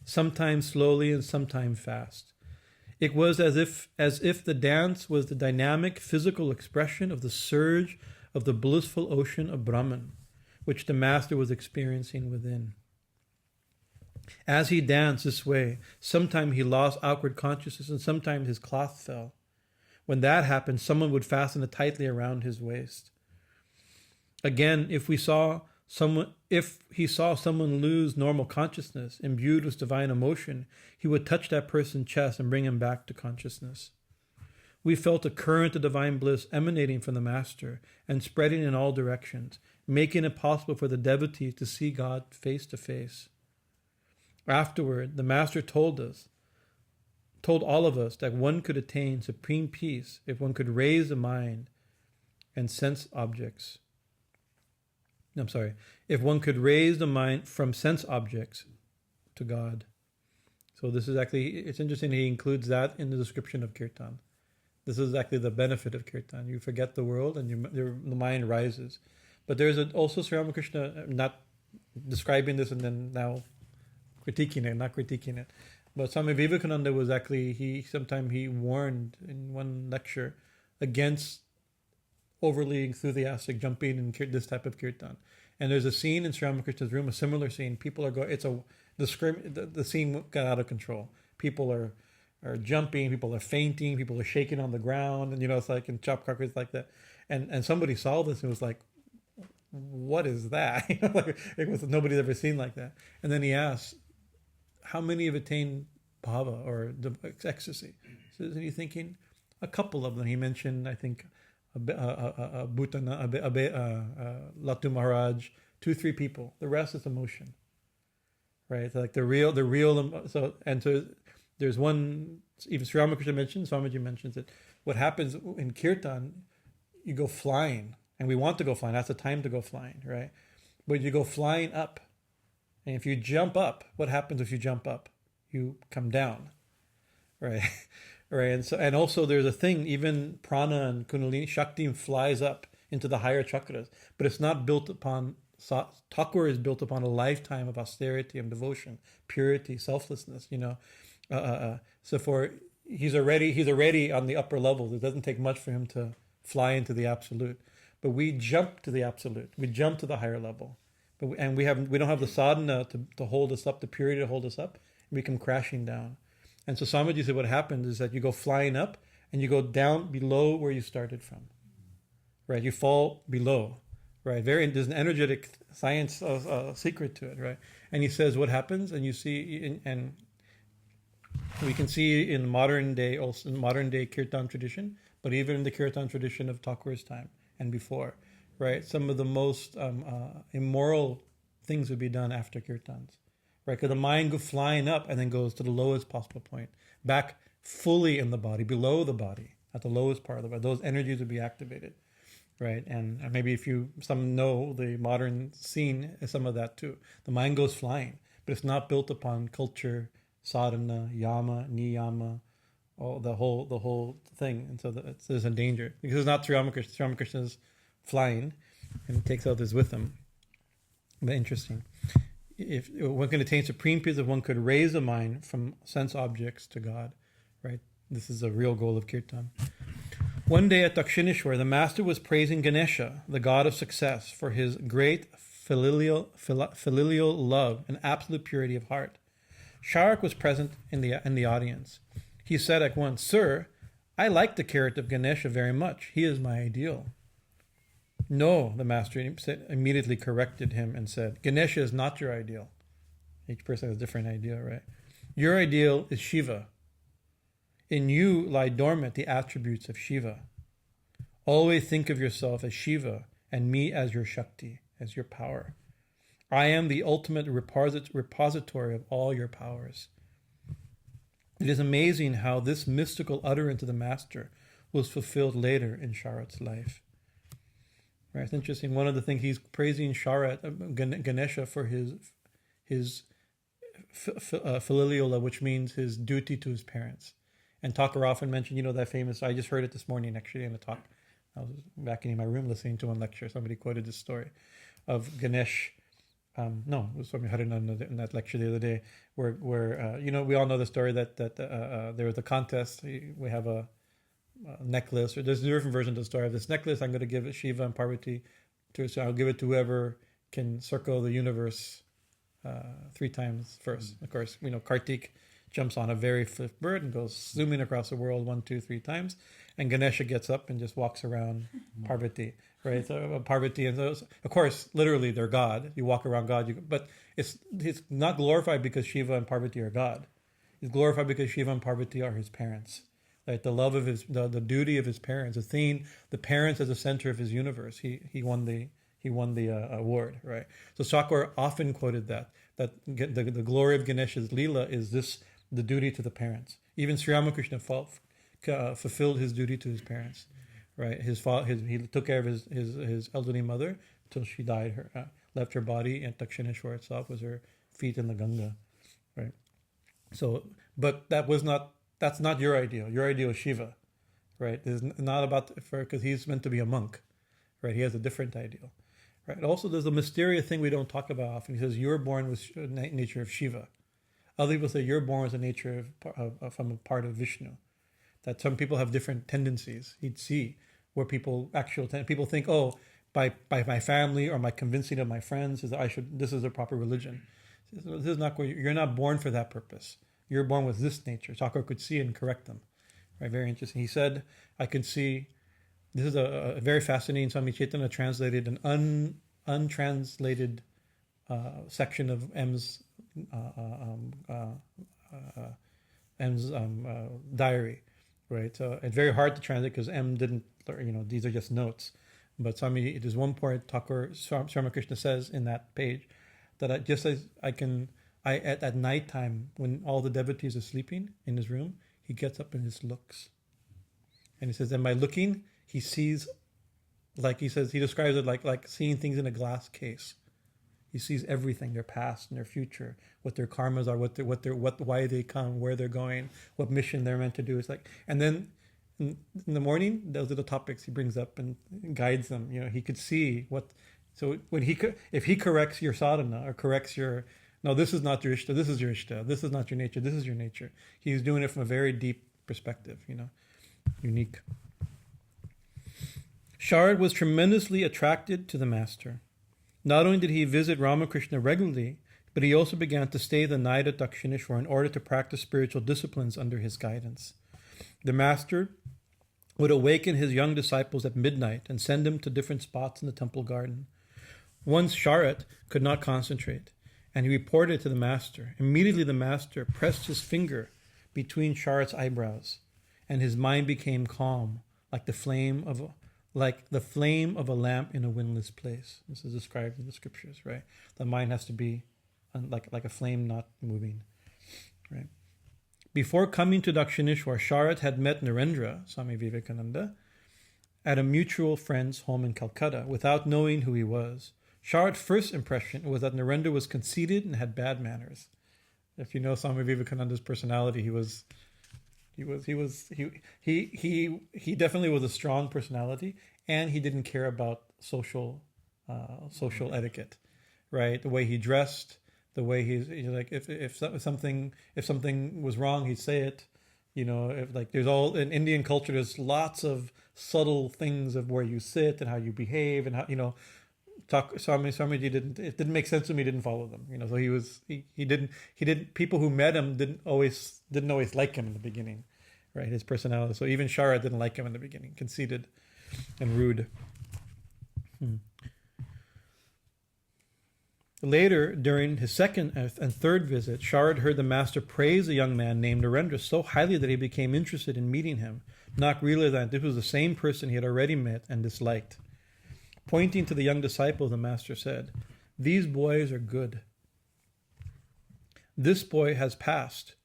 sometimes slowly and sometimes fast. It was as if the dance was the dynamic physical expression of the surge of the blissful ocean of Brahman, which the master was experiencing within. As he danced this way, sometimes he lost outward consciousness and sometimes his cloth fell. When that happened, someone would fasten it tightly around his waist. Again, if he saw someone lose normal consciousness, imbued with divine emotion, he would touch that person's chest and bring him back to consciousness. We felt a current of divine bliss emanating from the Master and spreading in all directions, making it possible for the devotees to see God face to face. Afterward, the Master told all of us that one could attain supreme peace if one could raise the mind and sense objects. If one could raise the mind from sense objects to God. So this is actually, it's interesting he includes that in the description of kirtan. This is actually the benefit of kirtan. You forget the world and the mind rises. But there's also Sri Ramakrishna not describing this and then now not critiquing it. But Swami Vivekananda was actually, he warned in one lecture against overly enthusiastic jumping in this type of kirtan. And there's a scene in Sri Ramakrishna's room, a similar scene. People are going, the scene got out of control. People are jumping, people are fainting, people are shaking on the ground, and it's like in chop crackers like that. And somebody saw this and was like, what is that? Nobody's ever seen like that. And then he asked, how many have attained bhava or ecstasy? So is he thinking? A couple of them. He mentioned, I think, Bhutana, Latu Maharaj, 2-3 people. The rest is emotion, right? So like the real. So there's one. Even Sri Ramakrishna mentions, Swamiji mentions it. What happens in kirtan? You go flying, and we want to go flying. That's the time to go flying, right? But you go flying up, and if you jump up, what happens if you jump up? You come down, right? Right, and also there's a thing, even prana and kundalini, Shakti flies up into the higher chakras, but it's not built upon, Thakur is built upon a lifetime of austerity and devotion, purity, selflessness, so he's already on the upper levels. It doesn't take much for him to fly into the absolute, but we jump to the absolute, we jump to the higher level. And we don't have the sadhana to hold us up, the purity to hold us up, and we come crashing down. And so Swamiji said what happens is that you go flying up and you go down below where you started from. Right? You fall below. Right? There's an energetic science secret to it, right? And he says what happens, and you see, and we can see in modern day kirtan tradition, but even in the kirtan tradition of Thakur's time and before, right? Some of the most immoral things would be done after kirtans, right? Because the mind goes flying up and then goes to the lowest possible point, back fully in the body, below the body, at the lowest part of the body. Those energies would be activated. Right, and maybe some know the modern scene as some of that too. The mind goes flying, but it's not built upon culture, sadhana, yama, niyama, the whole thing. And so there's a danger because it's not Sri Ramakrishna. Sri Ramakrishna's flying, and he takes others with him. But interesting. If one can attain supreme peace, if one could raise the mind from sense objects to God, right? This is a real goal of kirtan. One day at Dakshineshwar, the master was praising Ganesha, the god of success, for his great filial love and absolute purity of heart. Sharak was present in the audience. He said at once, "Sir, I like the character of Ganesha very much. He is my ideal." "No," the master immediately corrected him and said, "Ganesha is not your ideal." Each person has a different ideal, right? "Your ideal is Shiva. In you lie dormant the attributes of Shiva. Always think of yourself as Shiva and me as your Shakti, as your power. I am the ultimate repository of all your powers." It is amazing how this mystical utterance of the master was fulfilled later in Sharat's life. Right, it's interesting. One of the things he's praising Ganesha for his filial love, which means his duty to his parents. And Thakur often mentioned, that famous, I just heard it this morning actually in a talk. I was back in my room listening to one lecture. Somebody quoted this story of Ganesh. No, it was Swami Bhajanananda in that lecture the other day, where we all know the story that there was a contest. We have a necklace, or there's a different version of the story of this necklace. I'm going to give it Shiva and Parvati so I'll give it to whoever can circle the universe 3 times first. Of course, Kartik jumps on a very swift bird and goes zooming across the world 1, 2, 3 times, and Ganesha gets up and just walks around Parvati, right? So Parvati, and those, of course, literally they're God. You walk around God, but it's not glorified because Shiva and Parvati are God. It's glorified because Shiva and Parvati are his parents. Like the love of the duty of his parents, the parents as the center of his universe. He won the award, right? So Thakur often quoted that the glory of Ganesha's Leela is the duty to the parents. Even Sri Ramakrishna fulfilled his duty to his parents, right? He took care of his elderly mother till she died. Left her body, and Dakshineshwar itself was her feet in the Ganga, right? So, but that's not your ideal. Your ideal is Shiva, right? It's not about because he's meant to be a monk, right? He has a different ideal, right? Also, there's a mysterious thing we don't talk about often. He says you're born with nature of Shiva. Other people say you're born with a nature from a part of Vishnu. That some people have different tendencies. He'd see where people think, by my family or my convincing of my friends this is a proper religion. This is not you're not born for that purpose. You're born with this nature. Thakur could see and correct them. Right, very interesting. He said, I could see. This is a very fascinating. Swami Chetananada translated an untranslated section of M's diary, right? So it's very hard to translate because M didn't, these are just notes. But Swami, there's one point Thakur, Swami Ramakrishna says in that page that at nighttime when all the devotees are sleeping in his room, he gets up and just looks. And he says, and by looking, he sees, he describes it like seeing things in a glass case. He sees everything, their past and their future, what their karmas are, why they come, where they're going, what mission they're meant to do. It's and then in the morning, those are the topics he brings up and guides them. He could see what. So if he corrects your sadhana or corrects your, no, this is not your ishta, this is your ishta, this is not your nature, this is your nature. He's doing it from a very deep perspective, unique. Sharad was tremendously attracted to the master. Not only did he visit Ramakrishna regularly, but he also began to stay the night at Dakshineshwar in order to practice spiritual disciplines under his guidance. The master would awaken his young disciples at midnight and send them to different spots in the temple garden. Once Sharat could not concentrate, and he reported to the master. Immediately the master pressed his finger between Sharat's eyebrows, and his mind became calm, like the flame of a lamp in a windless place. This is described in the scriptures, right? The mind has to be like a flame not moving, right? Before coming to Dakshineshwar, Sharat had met Narendra, Swami Vivekananda, at a mutual friend's home in Calcutta without knowing who he was. Sharat's first impression was that Narendra was conceited and had bad manners. If you know Swami Vivekananda's personality, he definitely was a strong personality, and he didn't care about social etiquette, right? The way he dressed, the way he's like, if something was wrong, he'd say it. There's all in Indian culture, there's lots of subtle things of where you sit and how you behave and how Swamiji didn't make sense to me, didn't follow them. So he didn't people who met him didn't always like him in the beginning, right? His personality. So even Sharat didn't like him in the beginning, conceited and rude. Later, during his second and third visit, Sharat heard the master praise a young man named Narendra so highly that he became interested in meeting him, not realizing that this was the same person he had already met and disliked. Pointing to the young disciple, the master said, "These boys are good. This boy has passed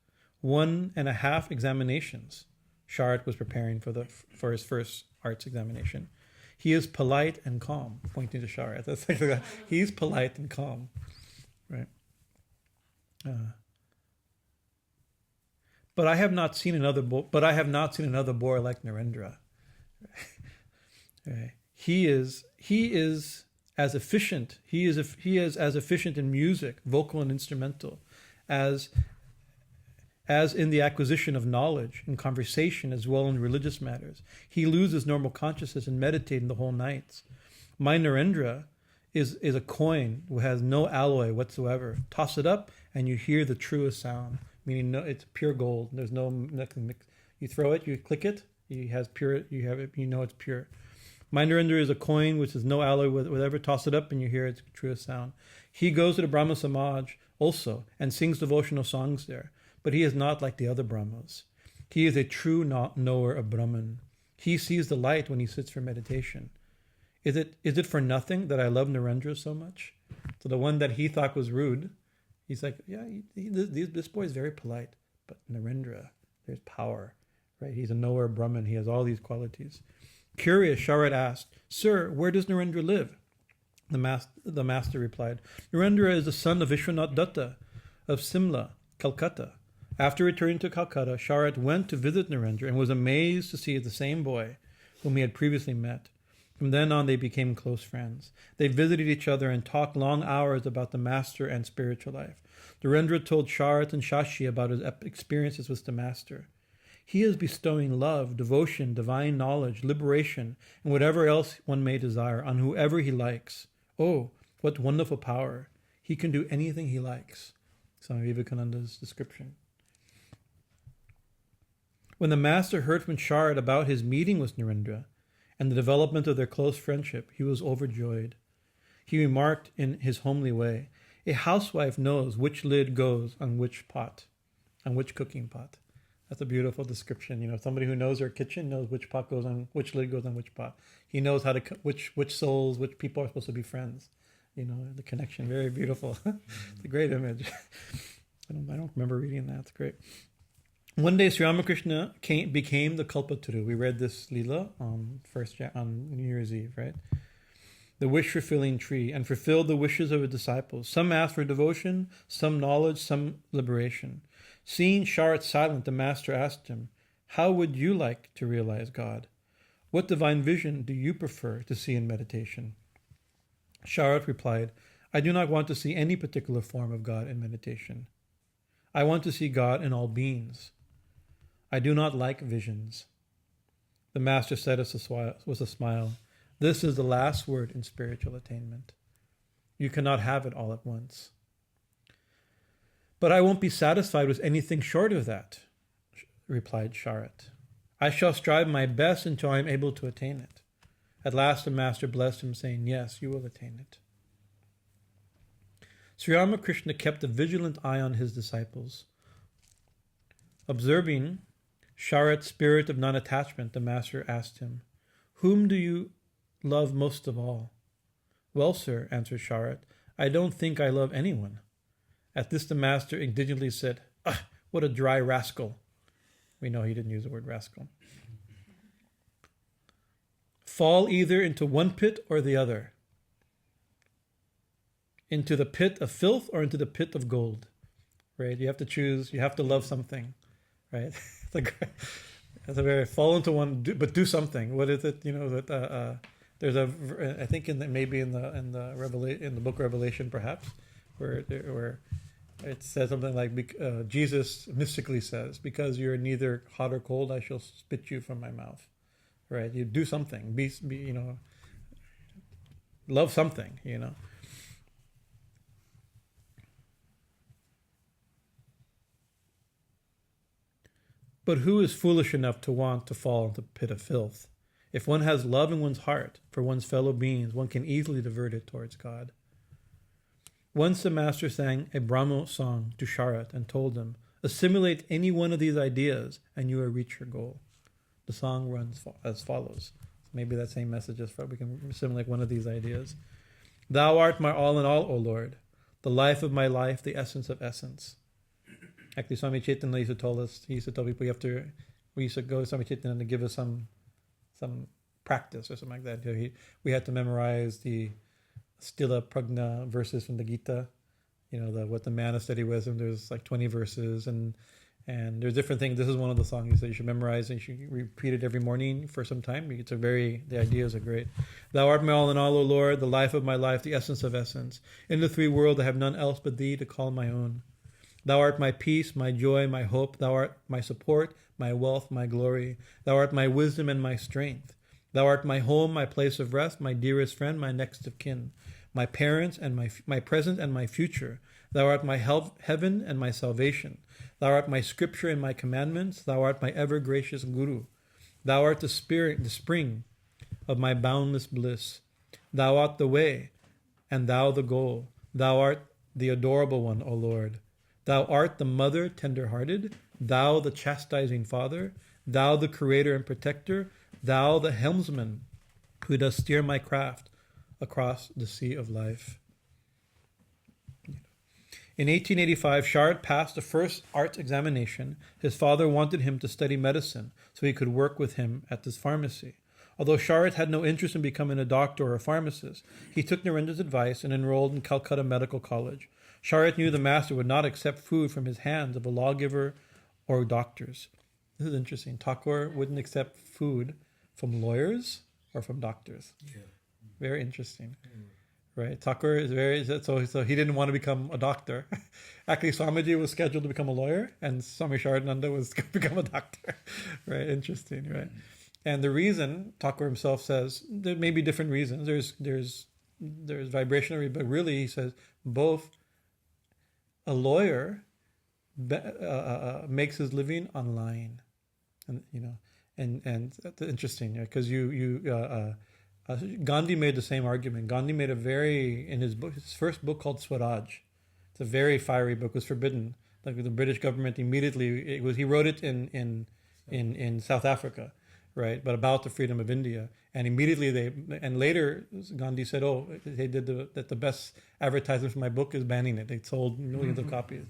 1.5 examinations." Sharat was preparing for his first arts examination. "He is polite and calm," pointing to Sharat. That's like that. He's polite and calm, right? But I have not seen another boy like Narendra. Right? He is as efficient. He is as efficient in music, vocal and instrumental, as in the acquisition of knowledge, in conversation, as well in religious matters. He loses normal consciousness and meditating the whole nights. My Narendra is a coin who has no alloy whatsoever. Toss it up and you hear the truest sound, meaning it's pure gold. There's nothing mixed. You throw it, you click it, it's pure. My Narendra is a coin which is no alloy with whatever. Toss it up and you hear its truest sound. He goes to the Brahma Samaj also and sings devotional songs there. But he is not like the other Brahmas. He is a true knower of Brahman. He sees the light when he sits for meditation. Is it for nothing that I love Narendra so much? So the one that he thought was rude, he's like, yeah, this boy is very polite. But Narendra, there's power, right? He's a knower of Brahman. He has all these qualities. Curious, Sharat asked, "Sir, where does Narendra live?" The master replied, "Narendra is the son of Vishwanath Datta of Simla, Calcutta." After returning to Calcutta, Sharat went to visit Narendra and was amazed to see the same boy whom he had previously met. From then on, they became close friends. They visited each other and talked long hours about the master and spiritual life. Narendra told Sharat and Shashi about his experiences with the master. He is bestowing love, devotion, divine knowledge, liberation, and whatever else one may desire on whoever he likes. Oh, what wonderful power. He can do anything he likes. Swami Vivekananda's description. When the master heard from Sharat about his meeting with Narendra and the development of their close friendship, he was overjoyed. He remarked in his homely way, "A housewife knows which lid goes on which pot, on which cooking pot." That's a beautiful description. Somebody who knows their kitchen knows which pot goes on, which lid goes on which pot. He knows how to which souls, which people are supposed to be friends. The connection, very beautiful. It's a great image. I don't remember reading that. It's great. One day, Sri Ramakrishna became the Kalpataru. We read this Leela on New Year's Eve, right? The wish-fulfilling tree, and fulfilled the wishes of his disciples. Some asked for devotion, some knowledge, some liberation. Seeing Sharat silent, the master asked him, "How would you like to realize God? What divine vision do you prefer to see in meditation?" Sharat replied, "I do not want to see any particular form of God in meditation. I want to see God in all beings. I do not like visions." The master said with a smile, "This is the last word in spiritual attainment." You cannot have it all at once. But I won't be satisfied with anything short of that, replied Sharat. I shall strive my best until I am able to attain it. At last the master blessed him, saying, yes, you will attain it. Sri Ramakrishna kept a vigilant eye on his disciples. Observing Sharat's spirit of non-attachment, the master asked him, whom do you love most of all? Well, sir, answered Sharat, I don't think I love anyone. At this the master indignantly said, what a dry rascal. We know he didn't use the word rascal. Fall either into one pit or the other. Into the pit of filth or into the pit of gold. Right? You have to choose. You have to love something. Right? That's a very fall into one, but do something. What is it? There's I think maybe in the book of Revelation perhaps, where it says something like, Jesus mystically says, because you're neither hot or cold, I shall spit you from my mouth. Right? You do something. Be love something, But who is foolish enough to want to fall into the pit of filth? If one has love in one's heart for one's fellow beings, one can easily divert it towards God. Once the master sang a Brahmo song to Sharat and told him, assimilate any one of these ideas and you will reach your goal. The song runs as follows. Maybe that same message is we can assimilate one of these ideas. Thou art my all in all, O Lord, the life of my life, the essence of essence. Actually, Swami Chetananada used to tell people we used to go to Swami Chetananada to give us some practice or something like that. We had to memorize the Stila Prajna verses from the Gita, what the man of steady wisdom. There's like 20 verses and there's different things. This is one of the songs he said you should memorize and you should repeat it every morning for some time. The ideas are great. Thou art my all in all, O Lord, the life of my life, the essence of essence. In the three worlds I have none else but thee to call my own. Thou art my peace, my joy, my hope. Thou art my support, my wealth, my glory. Thou art my wisdom and my strength. Thou art my home, my place of rest, my dearest friend, my next of kin, my parents and my present and my future. Thou art my heaven and my salvation. Thou art my scripture and my commandments. Thou art my ever gracious Guru. Thou art the spring of my boundless bliss. Thou art the way, and thou the goal. Thou art the adorable one, O Lord. Thou art the mother tender-hearted, thou the chastising father, thou the creator and protector, thou the helmsman who does steer my craft across the sea of life. In 1885, Sharat passed the first arts examination. His father wanted him to study medicine so he could work with him at this pharmacy. Although Sharat had no interest in becoming a doctor or a pharmacist, he took Narendra's advice and enrolled in Calcutta Medical College. Sharat knew the master would not accept food from his hands of a lawgiver or doctors. This is interesting. Thakur wouldn't accept food from lawyers or from doctors. Yeah. Very interesting. Right? Thakur is so he didn't want to become a doctor. Actually, Swamiji was scheduled to become a lawyer and Swami Saradananda was going to become a doctor. Right? Interesting, right? And the reason, Thakur himself says, there may be different reasons. There's vibrational, but really he says both. A lawyer makes his living online, and that's interesting because Gandhi made the same argument. Gandhi made in his first book called Swaraj. It's a very fiery book. It was forbidden. Like the British government immediately he wrote it in South Africa, right? But about the freedom of India, and immediately later Gandhi said, "Oh, they did the best advertisement for my book is banning it. They sold millions of copies."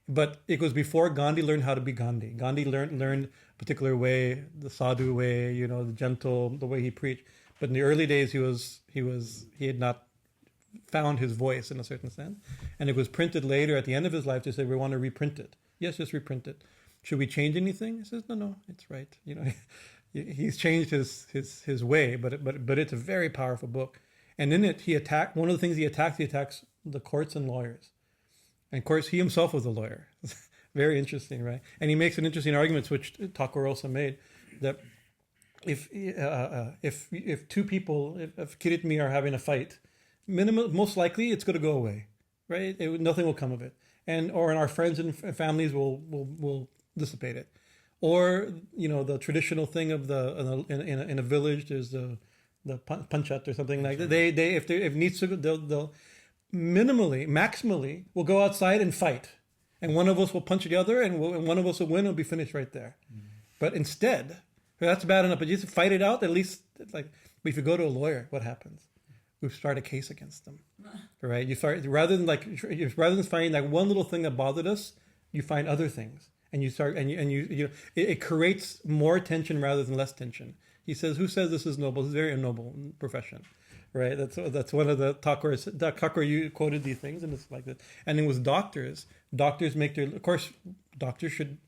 But it was before Gandhi learned how to be Gandhi. Gandhi learned a particular way, the sadhu way, the gentle, the way he preached. But in the early days, he had not found his voice in a certain sense, and it was printed later at the end of his life to say, "We want to reprint it." Yes, just reprint it. Should we change anything? He says, "No, it's right." He's changed his way, but it's a very powerful book. And in it, one of the things he attacks the courts and lawyers. And of course, he himself was a lawyer. Very interesting, right? And he makes an interesting argument, which Thakur also made, that if two people, if Kiritmi are having a fight, most likely it's going to go away, right? Nothing will come of it, or our friends and families will dissipate it, or the traditional thing of in a village there's the panchat or something like that. They if it needs to, they'll maximally will go outside and fight, and one of us will punch the other, and one of us will win. It'll be finished right there. But instead, that's bad enough. But you just fight it out. At least, if you go to a lawyer, what happens? We start a case against them, right? You start rather than finding that one little thing that bothered us, you find other things, and you start it creates more tension rather than less tension. He says, "Who says this is noble? It's a very noble profession." Right, that's one of the Thakurs. Thakur, you quoted these things, and it's like this. And then with doctors make their. Of course, doctors should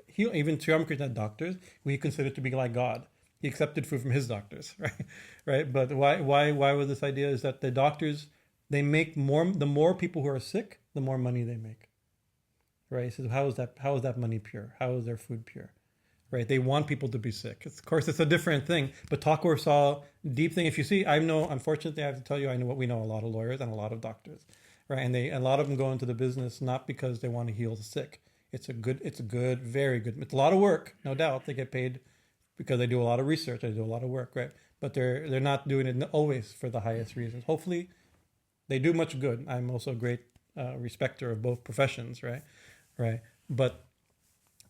heal. Even Sri Ramakrishna had doctors we considered to be like God. He accepted food from his doctors, right. But why was this idea? Is that the doctors, they make more. The more people who are sick, the more money they make. Right. He says, how is that money pure? How is their food pure? Right, they want people to be sick. Of course, it's a different thing. But Thakur saw deep thing. If you see, unfortunately, I have to tell you, we know a lot of lawyers and a lot of doctors, right? And a lot of them go into the business not because they want to heal the sick. It's a good, very good. It's a lot of work, no doubt. They get paid because they do a lot of research. They do a lot of work, right? But they're not doing it always for the highest reasons. Hopefully, they do much good. I'm also a great respecter of both professions, right? But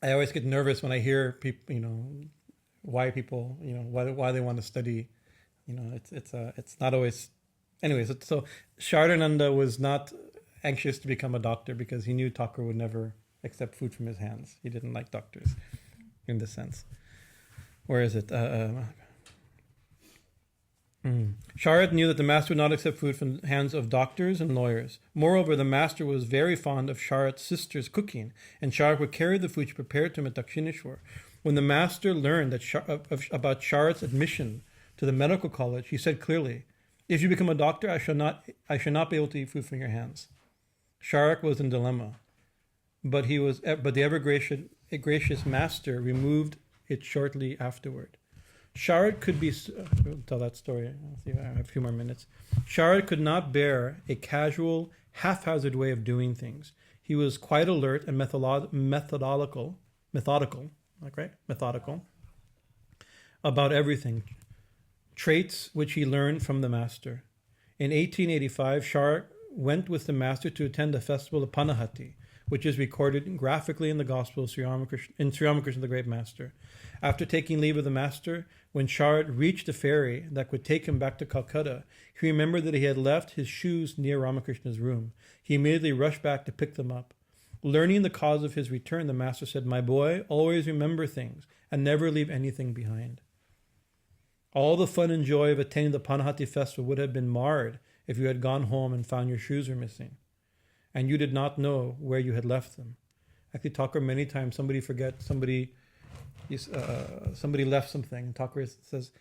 I always get nervous when I hear people, why people, why they want to study, it's not always. Anyways, so Chetananada was not anxious to become a doctor because he knew Thakur would never accept food from his hands. He didn't like doctors, in this sense. Where is it? Sharat knew that the master would not accept food from the hands of doctors and lawyers. Moreover, the master was very fond of Sharat's sister's cooking, and Sharat would carry the food she prepared to him at Dakshineshwar. When the master learned about Sharat's admission to the medical college, he said clearly, "If you become a doctor, I shall not be able to eat food from your hands." Sharat was in dilemma, but the ever gracious master removed it shortly afterward. Sharat could be. I'll tell that story. I'll see if I have a few more minutes. Sharat could not bear a casual, haphazard way of doing things. He was quite alert and methodical about everything. Traits which he learned from the master. In 1885, Sharat went with the master to attend the festival of Panahati, which is recorded graphically in the Gospel of Sri Ramakrishna, the Great Master. After taking leave of the master, when Sharat reached the ferry that would take him back to Calcutta, he remembered that he had left his shoes near Ramakrishna's room. He immediately rushed back to pick them up. Learning the cause of his return, the master said, "My boy, always remember things and never leave anything behind." All the fun and joy of attending the Panahati festival would have been marred if you had gone home and found your shoes were missing, and you did not know where you had left them. Actually, Thakur, many times somebody left something, and Thakur says,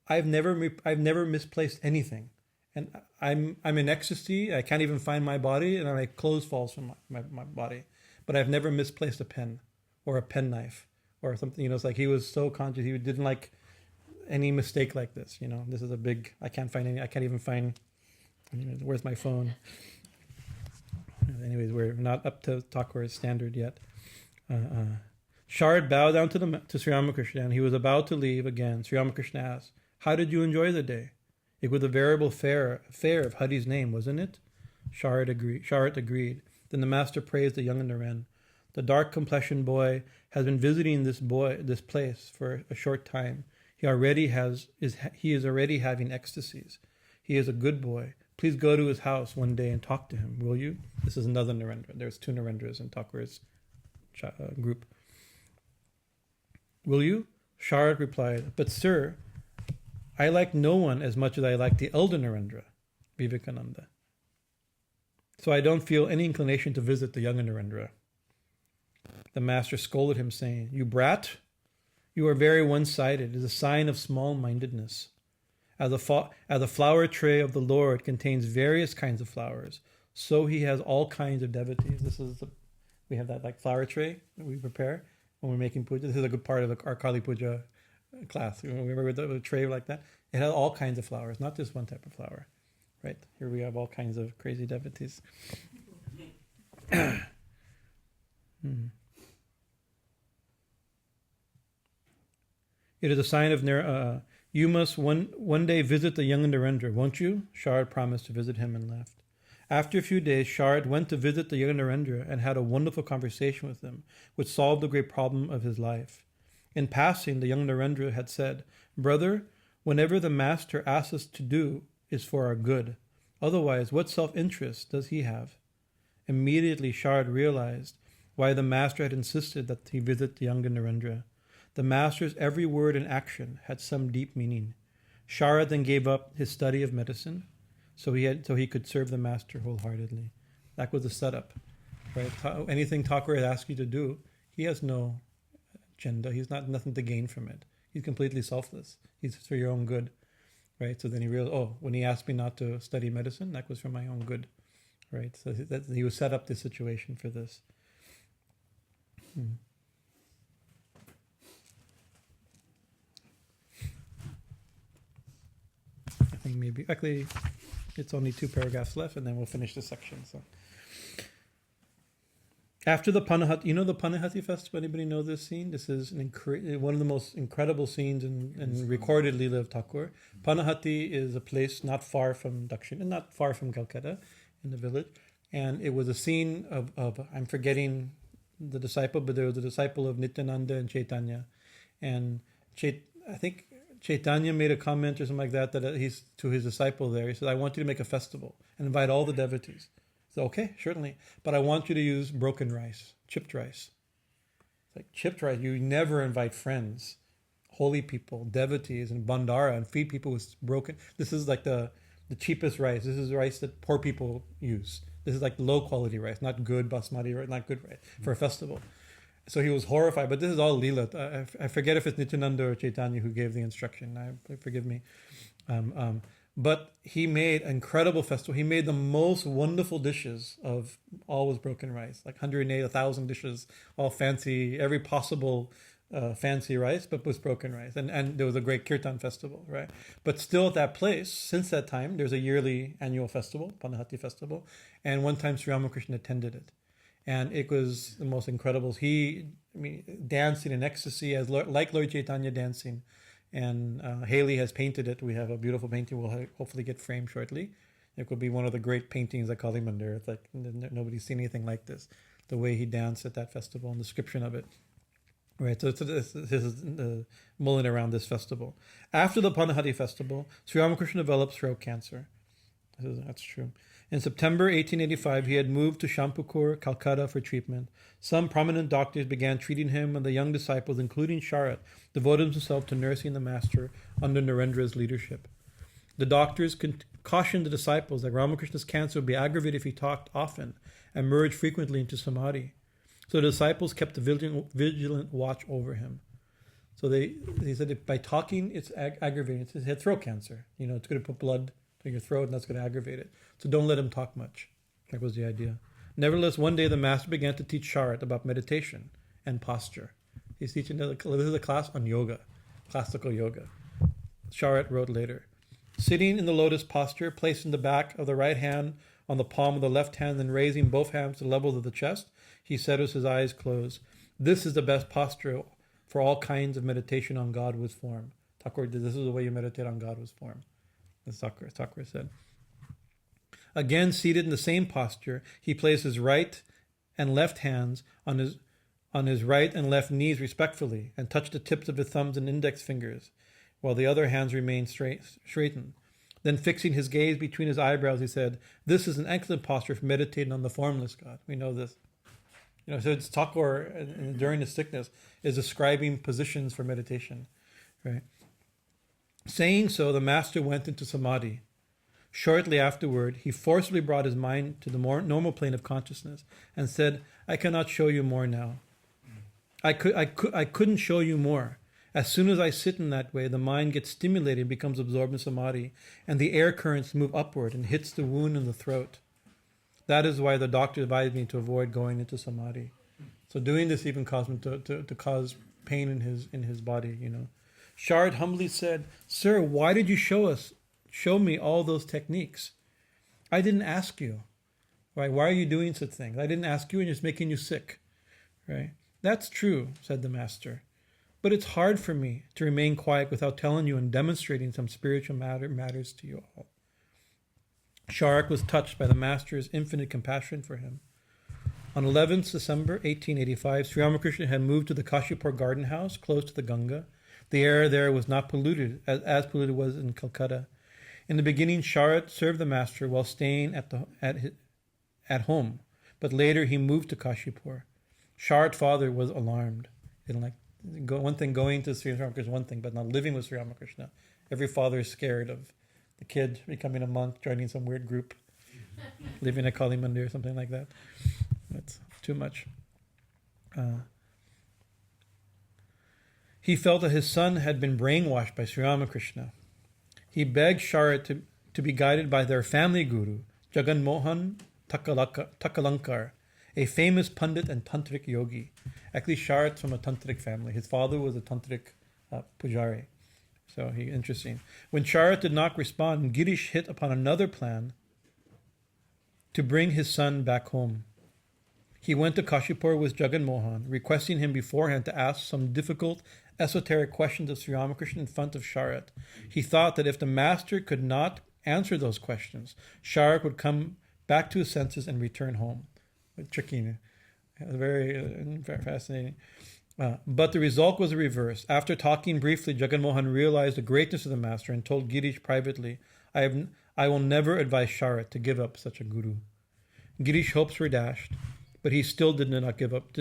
"I've never misplaced anything, and I'm in ecstasy. I can't even find my body, and my clothes falls from my body, but I've never misplaced a pen or a penknife or something. It's like he was so conscious. He didn't like any mistake like this. This is a big. I can't even find. Where's my phone?" Anyways, we're not up to Thakur's standard yet. Sharat bowed down to Sri Ramakrishna, and he was about to leave again. Sri Ramakrishna asked, "How did you enjoy the day? It was a veritable fair of Hari's name, wasn't it?" Sharat agreed. Then the master praised the young Naren. "The dark-complexioned boy has been visiting this place for a short time. He is already having ecstasies. He is a good boy. Please go to his house one day and talk to him, will you?" This is another Narendra. There's two Narendras in Thakur's group. "Will you?" Sharat replied, "But sir, I like no one as much as I like the elder Narendra, Vivekananda. So I don't feel any inclination to visit the younger Narendra." The master scolded him, saying, "You brat, you are very one-sided. It is a sign of small-mindedness. As the flower tray of the Lord contains various kinds of flowers, so he has all kinds of devotees." We have that flower tray that we prepare when we're making puja. This is a good part of our Kali Puja class. Remember the tray like that? It had all kinds of flowers, not just one type of flower. Right? Here we have all kinds of crazy devotees. It is a sign of you must one day visit the young Narendra, won't you? Sharad promised to visit him and left. After a few days, Sharad went to visit the young Narendra and had a wonderful conversation with him, which solved the great problem of his life. In passing, the young Narendra had said, "Brother, whenever the master asks us to do is for our good. Otherwise, what self-interest does he have?" Immediately, Sharad realized why the master had insisted that he visit the young Narendra. The master's every word and action had some deep meaning. Sharad then gave up his study of medicine, so he could serve the master wholeheartedly. That was the setup, right? Anything Thakur had asked you to do, he has no agenda. He's nothing to gain from it. He's completely selfless. He's for your own good, right? So then he realized, when he asked me not to study medicine, that was for my own good, right? So he was set up this situation for this. I think maybe actually it's only 2 paragraphs left, and then we'll finish this section. So after the Panahati, the Panahati festival. Anybody know this scene? This is one of the most incredible scenes in recorded Leela of Thakur. Panahati is a place not far from Dakshin and not far from Calcutta, in the village, and it was a scene of I'm forgetting the disciple, but there was a disciple of Nityananda and Chaitanya, and I think Chaitanya made a comment or something like that he's to his disciple there. He said, "I want you to make a festival and invite all the devotees." So okay, certainly, but I want you to use broken rice, chipped rice. It's like chipped rice. You never invite friends, holy people, devotees, and bandara and feed people with broken. This is like the cheapest rice. This is rice that poor people use. This is like low quality rice, not good basmati rice, not good rice for a festival. So he was horrified, but this is all Leela. I forget if it's Nityananda or Chaitanya who gave the instruction. Forgive me. But he made an incredible festival. He made the most wonderful dishes of always broken rice, like 108, 1,000 dishes, all fancy, every possible fancy rice, but with broken rice. And there was a great kirtan festival, right? But still at that place, since that time, there's a yearly annual festival, Panahati festival. And one time Sri Ramakrishna attended it. And it was the most incredible. Dancing in ecstasy, like Lord Chaitanya dancing. And Haley has painted it. We have a beautiful painting we'll hopefully get framed shortly. It could be one of the great paintings at Kali Mandir. It's like nobody's seen anything like this. The way he danced at that festival and the description of it. Right, so this is mulling around this festival. After the Panahati festival, Sri Ramakrishna developed throat cancer. That's true. In September 1885, he had moved to Shampukur, Calcutta for treatment. Some prominent doctors began treating him, and the young disciples, including Sharad, devoted themselves to nursing the master under Narendra's leadership. The doctors cautioned the disciples that Ramakrishna's cancer would be aggravated if he talked often and merged frequently into samadhi. So the disciples kept a vigilant watch over him. So they said that by talking, it's aggravating. He had throat cancer. It's going to put blood in your throat, and that's going to aggravate it. So don't let him talk much. That was the idea. Nevertheless, one day the master began to teach Sharad about meditation and posture. He's teaching, this is a class on yoga, classical yoga. Sharad wrote later, "Sitting in the lotus posture, placing the back of the right hand on the palm of the left hand and raising both hands to the level of the chest, he said as his eyes closed, 'This is the best posture for all kinds of meditation on God with form.'" Thakur did, this is the way you meditate on God with form. As Thakur said. Again, seated in the same posture, he placed his right and left hands on his right and left knees respectfully and touched the tips of his thumbs and index fingers, while the other hands remained straightened. Then fixing his gaze between his eyebrows, he said, "This is an excellent posture for meditating on the formless God." We know this. So it's Thakur during his sickness is describing positions for meditation, right? Saying so, the master went into samadhi. Shortly afterward, he forcibly brought his mind to the more normal plane of consciousness and said, "I cannot show you more now. I couldn't show you more. As soon as I sit in that way, the mind gets stimulated and becomes absorbed in samadhi, and the air currents move upward and hits the wound in the throat. That is why the doctor advised me to avoid going into samadhi." So doing this even caused him to cause pain in his body, Sharat humbly said, "Sir, why did you show me all those techniques? I didn't ask you. Right? Why are you doing such things? I didn't ask you, and it's making you sick." Right? "That's true," said the master. "But it's hard for me to remain quiet without telling you and demonstrating some spiritual matters to you all." Sharat was touched by the master's infinite compassion for him. On 11th December 1885, Sri Ramakrishna had moved to the Kashipur garden house close to the Ganga. The air there was not polluted, as polluted was in Calcutta. In the beginning, Sharat served the master while staying at home, but later he moved to Kashipur. Sharat's father was alarmed. One thing going to Sri Ramakrishna is one thing, but not living with Sri Ramakrishna. Every father is scared of the kid becoming a monk, joining some weird group, living at Kali Mandir or something like that. That's too much. He felt that his son had been brainwashed by Sri Ramakrishna. He begged Sharat to be guided by their family guru, Jagan Mohan Takalankar, a famous Pandit and Tantric yogi. Actually, Sharat's from a Tantric family. His father was a Tantric pujari. So interesting. When Sharat did not respond, Girish hit upon another plan to bring his son back home. He went to Kashipur with Jagan Mohan, requesting him beforehand to ask some difficult, esoteric questions of Sri Ramakrishna in front of Sharat. He thought that if the master could not answer those questions, Sharat would come back to his senses and return home. Tricky. Very fascinating. But the result was the reverse. After talking briefly, Jagan Mohan realized the greatness of the master and told Girish privately, I will never advise Sharat to give up such a guru." Girish's hopes were dashed, but he still did not give up.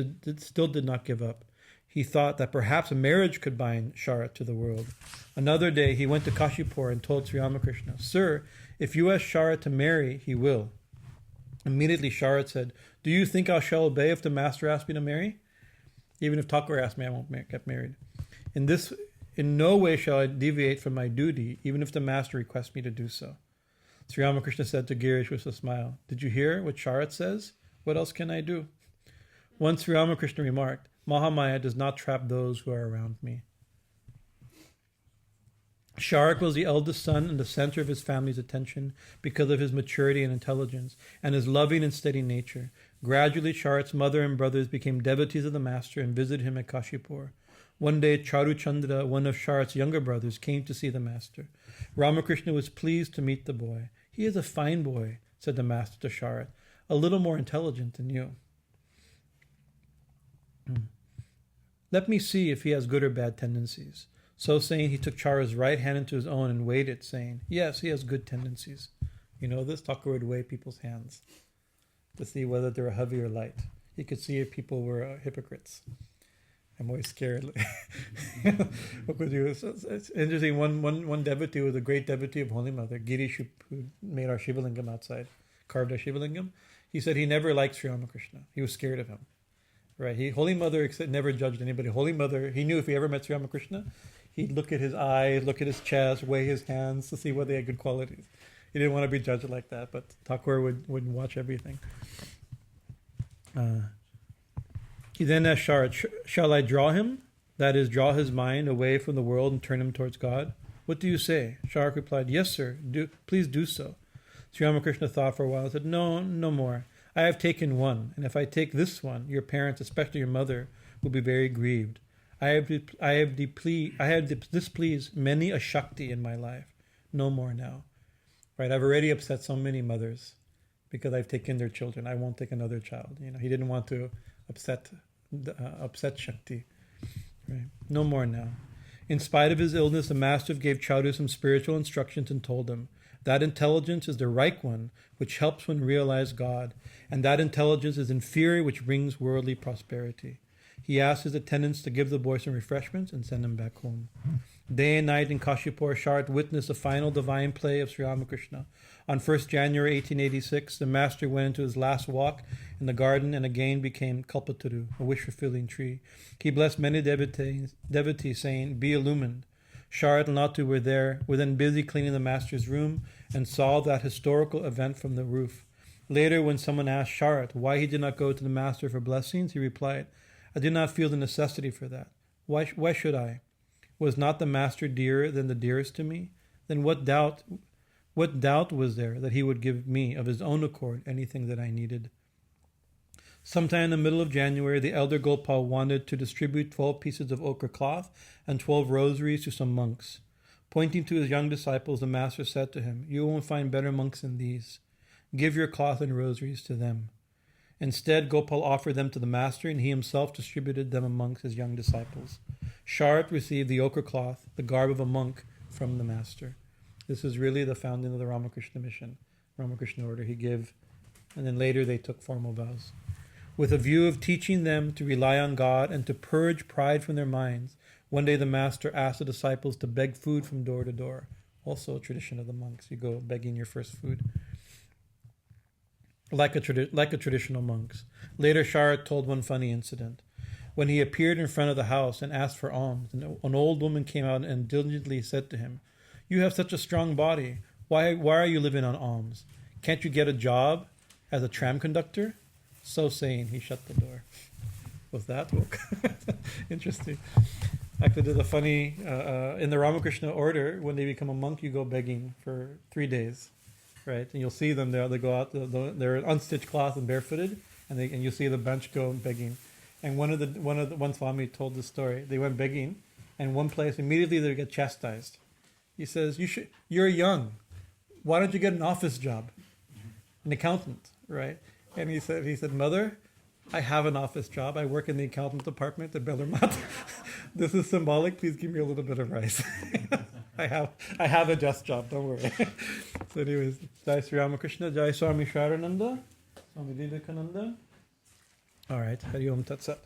He thought that perhaps a marriage could bind Sharat to the world. Another day, he went to Kashipur and told Sri Ramakrishna, "Sir, if you ask Sharat to marry, he will." Immediately, Sharat said, "Do you think I shall obey if the master asks me to marry? Even if Thakur asks me, I won't get married. In no way shall I deviate from my duty, even if the master requests me to do so." Sri Ramakrishna said to Girish with a smile, "Did you hear what Sharat says? What else can I do?" Once Sri Ramakrishna remarked, "Mahamaya does not trap those who are around me." Sharat was the eldest son and the center of his family's attention because of his maturity and intelligence and his loving and steady nature. Gradually, Sharat's mother and brothers became devotees of the master and visited him at Kashipur. One day, Charu Chandra, one of Sharat's younger brothers, came to see the master. Ramakrishna was pleased to meet the boy. "He is a fine boy," said the master to Sharat, "a little more intelligent than you. Let me see if he has good or bad tendencies." So saying, he took Charu's right hand into his own and weighed it, saying, "Yes, he has good tendencies." You know this? Thakur would weigh people's hands to see whether they were heavy or light. He could see if people were hypocrites. I'm always scared. It's interesting. One devotee was a great devotee of Holy Mother, Girish, who made our Shivalingam outside, carved our Shivalingam. He said he never liked Sri Ramakrishna. He was scared of him. Right? Holy Mother never judged anybody. Holy Mother, he knew if he ever met Sri Ramakrishna, he'd look at his eyes, look at his chest, weigh his hands to see whether they had good qualities. He didn't want to be judged like that, but Thakur would watch everything. He then asked Sharat, "Shall I draw him? That is, draw his mind away from the world and turn him towards God? What do you say?" Sharat replied, "Yes, sir. Please do so." Sri Ramakrishna thought for a while and said, No more. I have taken one, and if I take this one, your parents, especially your mother, will be very grieved. I have displeased many a Shakti in my life. No more now. Right? I've already upset so many mothers because I've taken their children. I won't take another child. He didn't want to upset Shakti. Right? No more now. In spite of his illness, the master gave Chaudhary some spiritual instructions and told him, that intelligence is the right one, which helps one realize God, and that intelligence is inferior, which brings worldly prosperity. He asked his attendants to give the boy some refreshments and send him back home. Day and night in Kashipur, Sharat witnessed the final divine play of Sri Ramakrishna. On 1st January 1886, the master went into his last walk in the garden and again became Kalpataru, a wish-fulfilling tree. He blessed many devotees, saying, "Be illumined." Sharat and Latu were then busy cleaning the master's room and saw that historical event from the roof. Later, when someone asked Sharat why he did not go to the master for blessings, he replied, "I did not feel the necessity for that. Why should I? Was not the master dearer than the dearest to me? Then what doubt was there that he would give me of his own accord anything that I needed? Sometime in the middle of January, the elder Gopal wanted to distribute 12 pieces of ochre cloth and 12 rosaries to some monks. Pointing to his young disciples, the master said to him, "You won't find better monks than these. Give your cloth and rosaries to them." Instead, Gopal offered them to the master, and he himself distributed them amongst his young disciples. Sharat received the ochre cloth, the garb of a monk, from the master. This is really the founding of the Ramakrishna mission, Ramakrishna order. He gave, and then later they took formal vows. With a view of teaching them to rely on God and to purge pride from their minds, one day the master asked the disciples to beg food from door to door. Also a tradition of the monks. You go begging your first food. Like a traditional monks. Later, Sharat told one funny incident. When he appeared in front of the house and asked for alms, an old woman came out and diligently said to him, "You have such a strong body. Why are you living on alms? Can't you get a job as a tram conductor?" So saying, he shut the door. Was that? Interesting. Actually, there's a funny, in the Ramakrishna order, when they become a monk, you go begging for 3 days, right? And you'll see them there. They go out, they're unstitched cloth and barefooted, and you'll see the bunch go begging. And one Swami told this story. They went begging, and one place immediately they get chastised. He says, "You're young. Why don't you get an office job, an accountant, right?" And he said, "Mother, I have an office job. I work in the accountant department at Bellarmat. This is symbolic. Please give me a little bit of rice. I have a just job. Don't worry." So anyways, Jai Sri Ramakrishna, Jai Swami Saradananda, Swami Vivekananda. All right, Hari Om Tat Sat.